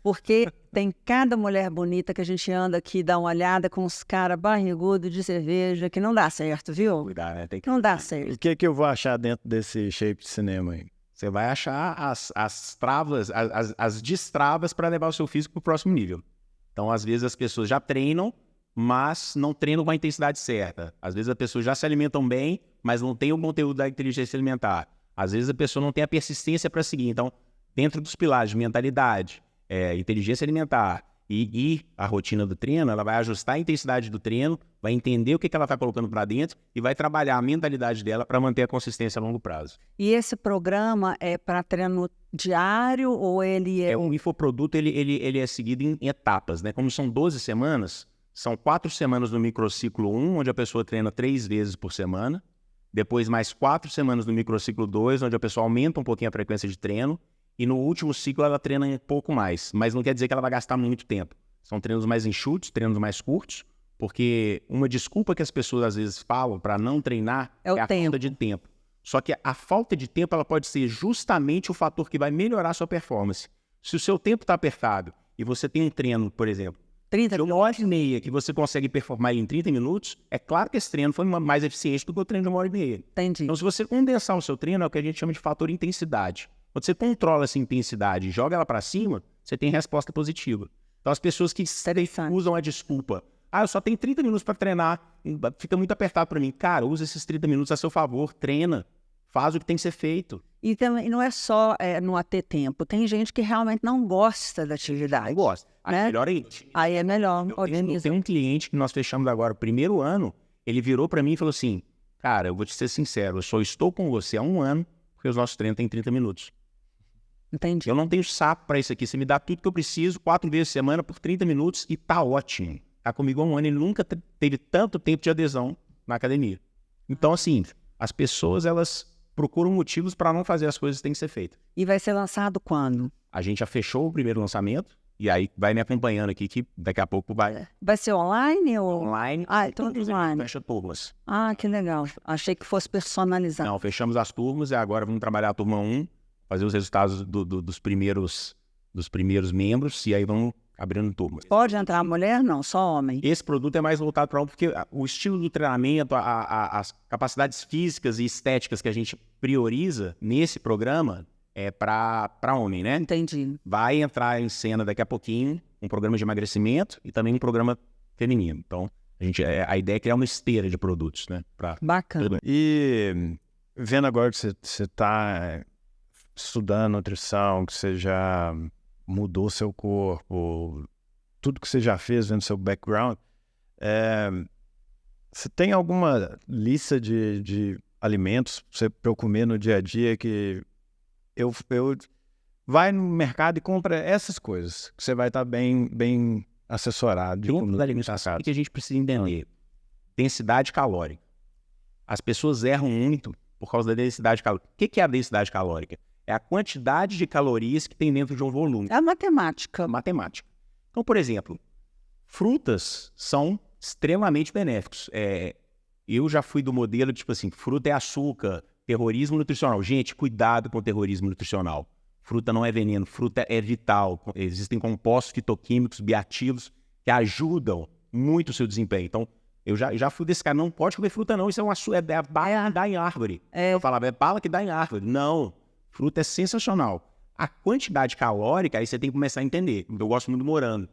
[SPEAKER 1] Porque tem cada mulher bonita que a gente anda aqui, dá uma olhada com os caras barrigudos de cerveja, que não dá certo, viu?
[SPEAKER 3] Cuidar, né? Tem que...
[SPEAKER 1] Não dá
[SPEAKER 2] E
[SPEAKER 1] certo.
[SPEAKER 2] o que eu vou achar dentro desse Shape de Cinema aí?
[SPEAKER 3] Você vai achar as travas, as destravas para levar o seu físico para o próximo nível. Então, às vezes, as pessoas já treinam, mas não treinam com a intensidade certa. Às vezes, as pessoas já se alimentam bem, mas não tem o conteúdo da inteligência alimentar. Às vezes, a pessoa não tem a persistência para seguir. Então, dentro dos pilares de mentalidade, inteligência alimentar e a rotina do treino, ela vai ajustar a intensidade do treino, vai entender o que ela está colocando para dentro e vai trabalhar a mentalidade dela para manter a consistência a longo prazo.
[SPEAKER 1] E esse programa é para treino diário ou ele é...
[SPEAKER 3] Um infoproduto, ele é seguido em etapas, né? Como são 12 semanas, são 4 semanas no microciclo 1, onde a pessoa treina 3 vezes por semana. Depois mais 4 semanas no microciclo 2, onde a pessoa aumenta um pouquinho a frequência de treino. E no último ciclo ela treina um pouco mais, mas não quer dizer que ela vai gastar muito tempo. São treinos mais enxutos, treinos mais curtos, porque uma desculpa que as pessoas às vezes falam para não treinar
[SPEAKER 1] é a
[SPEAKER 3] falta de tempo. Só que a falta de tempo ela pode ser justamente o fator que vai melhorar a sua performance. Se o seu tempo está apertado e você tem um treino, por exemplo,
[SPEAKER 1] 30
[SPEAKER 3] de 1h30 que você consegue performar em 30 minutos, é claro que esse treino foi mais eficiente do que o treino de 1h30.
[SPEAKER 1] Entendi.
[SPEAKER 3] Então, se você condensar o seu treino, é o que a gente chama de fator intensidade. Quando você controla essa intensidade e joga ela para cima, você tem resposta positiva. Então, as pessoas que usam a desculpa, eu só tenho 30 minutos para treinar, fica muito apertado para mim. Cara, usa esses 30 minutos a seu favor, treina, faz o que tem que ser feito.
[SPEAKER 1] E também não é só não ter tempo. Tem gente que realmente não gosta da atividade.
[SPEAKER 3] Não gosta. Aí
[SPEAKER 1] né?
[SPEAKER 3] é melhor ainda.
[SPEAKER 1] Aí é melhor.
[SPEAKER 3] Eu tenho um cliente que nós fechamos agora o primeiro ano, ele virou para mim e falou assim, cara, eu vou te ser sincero, eu só estou com você há 1 ano porque os nossos treinos têm 30 minutos.
[SPEAKER 1] Entendi.
[SPEAKER 3] Eu não tenho saco para isso aqui. Você me dá tudo que eu preciso, 4 vezes por semana, por 30 minutos e tá ótimo. Tá comigo há 1 ano. Ele nunca teve tanto tempo de adesão na academia. Então, assim, as pessoas, elas procuram motivos para não fazer as coisas que têm que ser feitas.
[SPEAKER 1] E vai ser lançado quando?
[SPEAKER 3] A gente já fechou o primeiro lançamento e aí vai me acompanhando aqui que daqui a pouco vai...
[SPEAKER 1] Vai ser online ou...
[SPEAKER 3] Online.
[SPEAKER 1] Então online.
[SPEAKER 3] Fecha turmas.
[SPEAKER 1] Que legal. Achei que fosse personalizado.
[SPEAKER 3] Não, fechamos as turmas e agora vamos trabalhar a turma 1, fazer os resultados dos primeiros membros e aí vamos abrindo turmas.
[SPEAKER 1] Pode entrar mulher? Não, só homem.
[SPEAKER 3] Esse produto é mais voltado para homem, porque o estilo do treinamento, as capacidades físicas e estéticas que a gente prioriza nesse programa é para homem, né?
[SPEAKER 1] Entendi.
[SPEAKER 3] Vai entrar em cena daqui a pouquinho um programa de emagrecimento e também um programa feminino. Então, a ideia é criar uma esteira de produtos, né?
[SPEAKER 1] Bacana.
[SPEAKER 2] E vendo agora que você está estudando nutrição, que você já mudou seu corpo, tudo que você já fez vendo seu background, você tem alguma lista de alimentos para eu comer no dia a dia que eu vai no mercado e compra essas coisas, que você vai estar bem assessorado.
[SPEAKER 3] Dentro da alimentação, o que a gente precisa entender? Densidade calórica. As pessoas erram muito por causa da densidade calórica. O que é a densidade calórica? É a quantidade de calorias que tem dentro de um volume.
[SPEAKER 1] É a matemática.
[SPEAKER 3] Matemática. Então, por exemplo, frutas são extremamente benéficos. Eu já fui do modelo, tipo assim, fruta é açúcar, Terrorismo nutricional. Gente, cuidado com o terrorismo nutricional. Fruta não é veneno, fruta é vital. Existem compostos fitoquímicos, bioativos, que ajudam muito o seu desempenho. Então, eu já fui desse cara, não pode comer fruta não, isso é a bala que dá em árvore. Eu falava, é bala que dá em árvore. Não, fruta é sensacional. A quantidade calórica, aí você tem que começar a entender. Eu gosto muito do morango.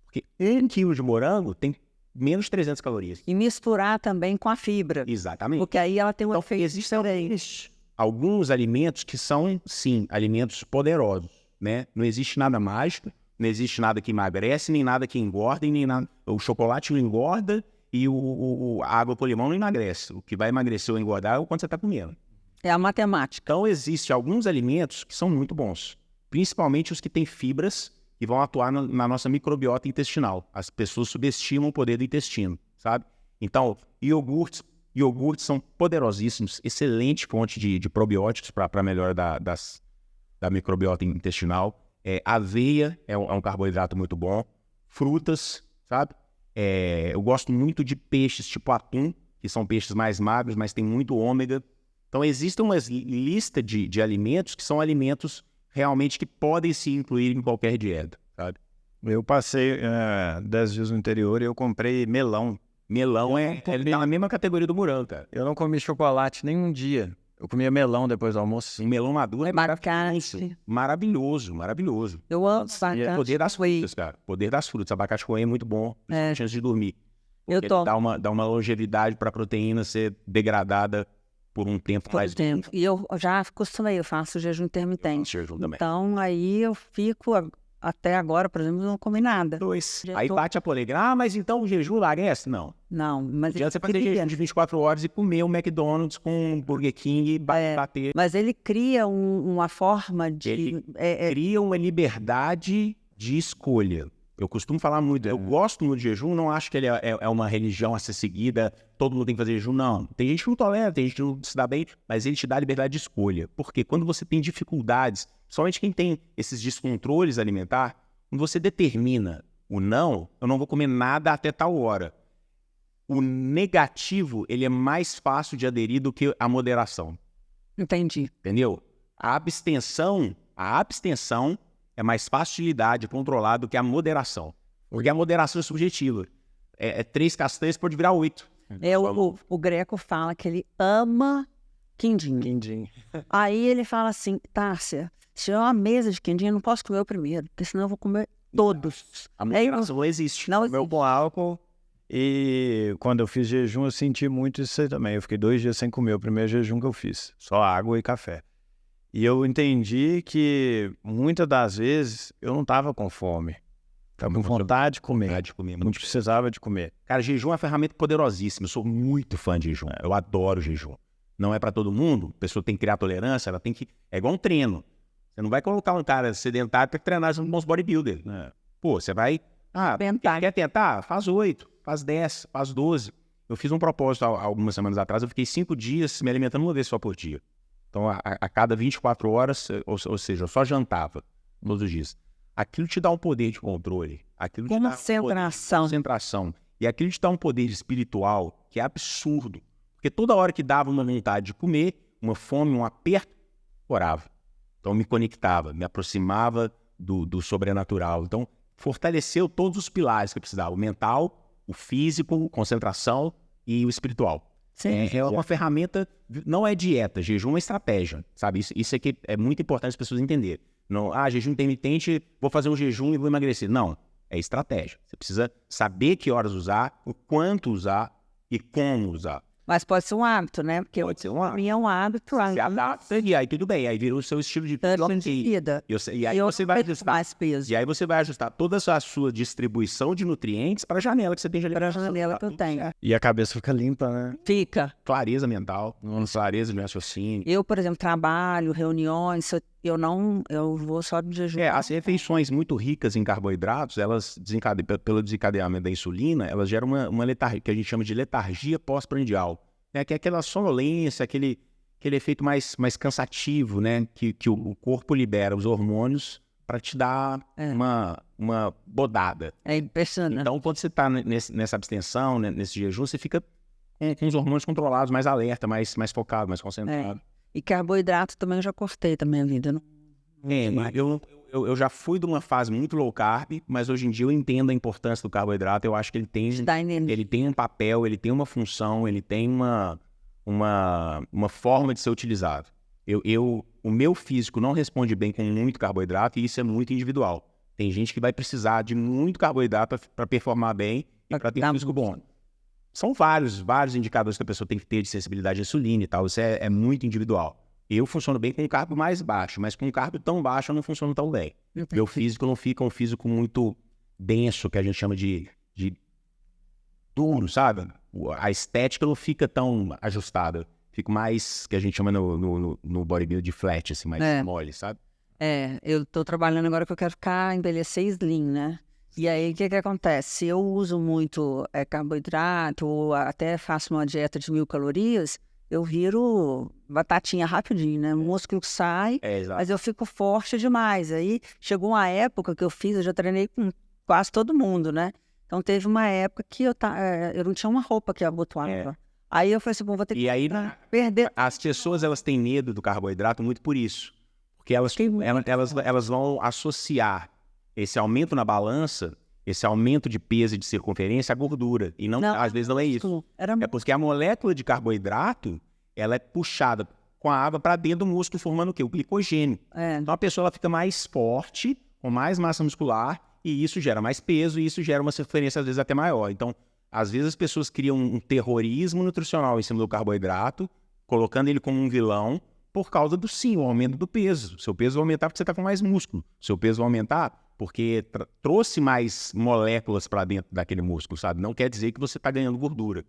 [SPEAKER 3] Porque 1 quilo de morango tem menos de 300 calorias.
[SPEAKER 1] E misturar também com a fibra.
[SPEAKER 3] Exatamente.
[SPEAKER 1] Porque aí ela tem um
[SPEAKER 3] Então,
[SPEAKER 1] efeito
[SPEAKER 3] existem
[SPEAKER 1] diferente.
[SPEAKER 3] alguns alimentos que são, sim, alimentos poderosos, né? Não existe nada mágico, não existe nada que emagrece, nem nada que engorda, nem nada... O chocolate não engorda e a água com limão não emagrece. O que vai emagrecer ou engordar é o quanto você está comendo.
[SPEAKER 1] É a matemática.
[SPEAKER 3] Então, existem alguns alimentos que são muito bons, principalmente os que têm fibras que vão atuar na nossa microbiota intestinal. As pessoas subestimam o poder do intestino, sabe? Então, iogurtes são poderosíssimos, excelente fonte de probióticos para a melhora da microbiota intestinal. Aveia é um carboidrato muito bom. Frutas, sabe? Eu gosto muito de peixes tipo atum, que são peixes mais magros, mas tem muito ômega. Então, existe uma lista de alimentos que são alimentos realmente que podem se incluir em qualquer dieta, sabe?
[SPEAKER 2] Eu passei 10 dias no interior e eu comprei melão.
[SPEAKER 3] Melão ele tá na mesma categoria do morango, cara.
[SPEAKER 2] Eu não comi chocolate nem um dia. Eu comia melão depois do almoço.
[SPEAKER 3] Um melão maduro é
[SPEAKER 1] Abacate.
[SPEAKER 3] maravilhoso, maravilhoso.
[SPEAKER 1] Eu amo
[SPEAKER 3] E
[SPEAKER 1] abacate.
[SPEAKER 3] o poder das frutas, cara. O poder das frutas. Abacate com whey é muito bom, antes de dormir. Porque ele dá uma longevidade para a proteína ser degradada por um tempo mais
[SPEAKER 1] tempo. E eu já acostumei, eu faço jejum intermitente.
[SPEAKER 3] jejum também.
[SPEAKER 1] Então, aí eu fico, até agora, por exemplo, não comi nada.
[SPEAKER 3] Aí bate a polêmica. Mas então o jejum emagrece? Não.
[SPEAKER 1] Não, mas
[SPEAKER 3] Não adianta você fazer jejum de 24 horas e comer um McDonald's com Burger King e bater.
[SPEAKER 1] Mas ele cria uma forma de...
[SPEAKER 3] Cria uma liberdade de escolha. Eu costumo falar muito, eu gosto muito de jejum, não acho que ele é uma religião a ser seguida, todo mundo tem que fazer jejum, não. Tem gente que não tolera, tem gente que não se dá bem, mas ele te dá liberdade de escolha. Porque quando você tem dificuldades, somente quem tem esses descontroles alimentares, quando você determina o não, eu não vou comer nada até tal hora. O negativo, ele é mais fácil de aderir do que a moderação.
[SPEAKER 1] Entendi.
[SPEAKER 3] Entendeu? A abstenção é mais fácil de lidar, de controlar do que a moderação. Porque a moderação é subjetiva. 3 castanhas pode virar 8.
[SPEAKER 1] O Greco fala que ele ama quindim. Aí ele fala assim, Tárcia, se tiver uma mesa de quindim, eu não posso comer o primeiro, porque senão eu vou comer todos.
[SPEAKER 3] A moderação não existe.
[SPEAKER 1] Não
[SPEAKER 2] Meu bom álcool. E quando eu fiz jejum, eu senti muito isso aí também. Eu fiquei 2 dias sem comer o primeiro jejum que eu fiz. Só água e café. E eu entendi que muitas das vezes eu não estava com fome. Estava com vontade de comer. Não precisava de comer.
[SPEAKER 3] Cara, jejum é uma ferramenta poderosíssima. Eu sou muito fã de jejum. Eu adoro jejum. Não é para todo mundo. A pessoa tem que criar tolerância. Ela tem que... É igual um treino. Você não vai colocar um cara sedentário para treinar um bons bodybuilder. Pô, você vai... quer tentar? Faz 8, faz 10, faz 12. Eu fiz um propósito há algumas semanas atrás. Eu fiquei 5 dias me alimentando uma vez só por dia. Então, a cada 24 horas, ou seja, eu só jantava todos os dias. Aquilo te dá um poder de controle. Aquilo te dá concentração. E aquilo te dá um poder espiritual que é absurdo. Porque toda hora que dava uma vontade de comer, uma fome, um aperto, orava. Então, me conectava, me aproximava do sobrenatural. Então, fortaleceu todos os pilares que eu precisava. O mental, o físico, concentração e o espiritual. É uma ferramenta, não é dieta, jejum é uma estratégia, sabe? Isso aqui é muito importante as pessoas entenderem. Não, jejum intermitente, vou fazer um jejum e vou emagrecer. Não, é estratégia. Você precisa saber que horas usar, o quanto usar e como usar.
[SPEAKER 1] Mas pode ser um hábito, né? Porque
[SPEAKER 3] pode ser um hábito.
[SPEAKER 1] Para mim é um hábito.
[SPEAKER 3] Se adapta e aí tudo bem, aí vira o seu estilo de
[SPEAKER 1] vida.
[SPEAKER 3] E aí você vai ajustar
[SPEAKER 1] mais peso.
[SPEAKER 3] E aí você vai ajustar toda a sua distribuição de nutrientes para a janela que você tem de alimentação.
[SPEAKER 1] Para a janela que eu tenho.
[SPEAKER 2] E a cabeça fica limpa, né?
[SPEAKER 1] Fica.
[SPEAKER 3] Clareza mental, clareza de raciocínio.
[SPEAKER 1] Eu, por exemplo, trabalho, reuniões, eu vou só de jejum.
[SPEAKER 3] As refeições muito ricas em carboidratos, elas pelo desencadeamento da insulina, elas geram uma letargia, que a gente chama de letargia pós-prandial. Que é aquela sonolência, aquele efeito mais cansativo, né? Que o corpo libera os hormônios para te dar uma bodada.
[SPEAKER 1] É impressionante.
[SPEAKER 3] Então, quando você está nessa abstenção, né, nesse jejum, você fica com os hormônios controlados, mais alerta, mais focado, mais concentrado.
[SPEAKER 1] E carboidrato também eu já cortei da minha vida.
[SPEAKER 3] Eu já fui de uma fase muito low carb, mas hoje em dia eu entendo a importância do carboidrato. Eu acho que ele tem um papel, ele tem uma função, ele tem uma forma de ser utilizado. O meu físico não responde bem com muito carboidrato e isso é muito individual. Tem gente que vai precisar de muito carboidrato para performar bem e para ter um físico bom. São vários indicadores que a pessoa tem que ter de sensibilidade à insulina e tal. Isso é muito individual. Eu funciono bem com um carbo mais baixo, mas com um carbo tão baixo eu não funciono tão bem. Meu físico não fica um físico muito denso, que a gente chama de duro, sabe? A estética não fica tão ajustada. Fica mais, que a gente chama no bodybuilding de flat, assim, mais mole, sabe?
[SPEAKER 1] Eu tô trabalhando agora que eu quero envelhecer slim, né? E aí, o que acontece? Se eu uso muito carboidrato, ou até faço uma dieta de 1000 calorias, eu viro batatinha rapidinho, né? O músculo sai, mas eu fico forte demais. Aí, chegou uma época que eu já treinei com quase todo mundo, né? Então, teve uma época que eu não tinha uma roupa que abotoava. Aí eu falei assim, bom, vou ter que perder.
[SPEAKER 3] As pessoas, elas têm medo do carboidrato muito por isso. Porque elas vão associar esse aumento na balança, esse aumento de peso e de circunferência à gordura. E às vezes não é isso. É porque a molécula de carboidrato, ela é puxada com a água para dentro do músculo, formando o quê? O glicogênio. Então a pessoa ela fica mais forte, com mais massa muscular, e isso gera mais peso, e isso gera uma circunferência às vezes até maior. Então, às vezes as pessoas criam um terrorismo nutricional em cima do carboidrato, colocando ele como um vilão, por causa o aumento do peso. Seu peso vai aumentar porque você está com mais músculo. Seu peso vai aumentar porque trouxe mais moléculas para dentro daquele músculo, sabe? Não quer dizer que você está ganhando gordura.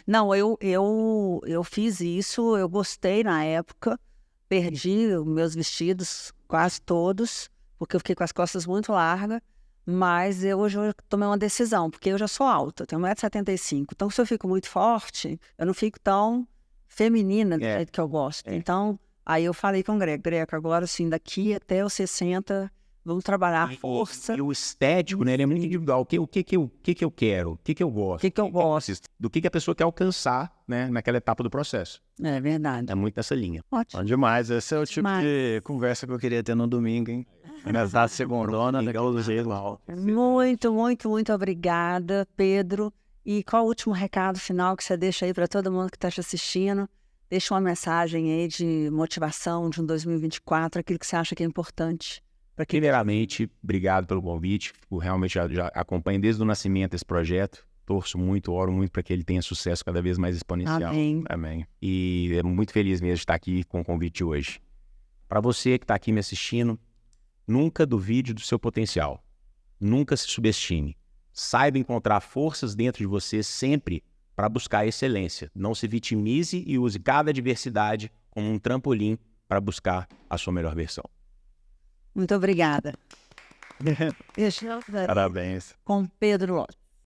[SPEAKER 1] Não, eu fiz isso, eu gostei na época, perdi os meus vestidos quase todos, porque eu fiquei com as costas muito largas, mas hoje eu tomei uma decisão, porque eu já sou alta, tenho 1,75 m, então se eu fico muito forte, eu não fico tão feminina do jeito que eu gosto. Então, aí eu falei com o Greco, agora sim, daqui até os 60, vamos trabalhar a força.
[SPEAKER 3] E o estético, né, ele é muito individual. O que eu quero? O que eu gosto?
[SPEAKER 1] O que eu gosto?
[SPEAKER 3] Do que a pessoa quer alcançar, né, naquela etapa do processo.
[SPEAKER 1] É verdade.
[SPEAKER 3] É muito nessa linha.
[SPEAKER 1] Ótimo.
[SPEAKER 2] Bom demais. Esse é o tipo de conversa que eu queria ter no domingo, hein? Nessa segundona, legal do jeito.
[SPEAKER 1] Muito, muito, muito obrigada, Pedro. E qual o último recado final que você deixa aí para todo mundo que está te assistindo? Deixa uma mensagem aí de motivação de um 2024, aquilo que você acha que é importante.
[SPEAKER 3] Primeiramente, obrigado pelo convite. Eu realmente já acompanho desde o nascimento esse projeto. Torço muito, oro muito para que ele tenha sucesso cada vez mais exponencial.
[SPEAKER 1] Amém.
[SPEAKER 3] E é muito feliz mesmo de estar aqui com o convite hoje. Para você que está aqui me assistindo, nunca duvide do seu potencial. Nunca se subestime. Saiba encontrar forças dentro de você sempre para buscar a excelência. Não se vitimize e use cada adversidade como um trampolim para buscar a sua melhor versão.
[SPEAKER 1] Muito obrigada.
[SPEAKER 2] Parabéns.
[SPEAKER 1] Com Pedro Lopes.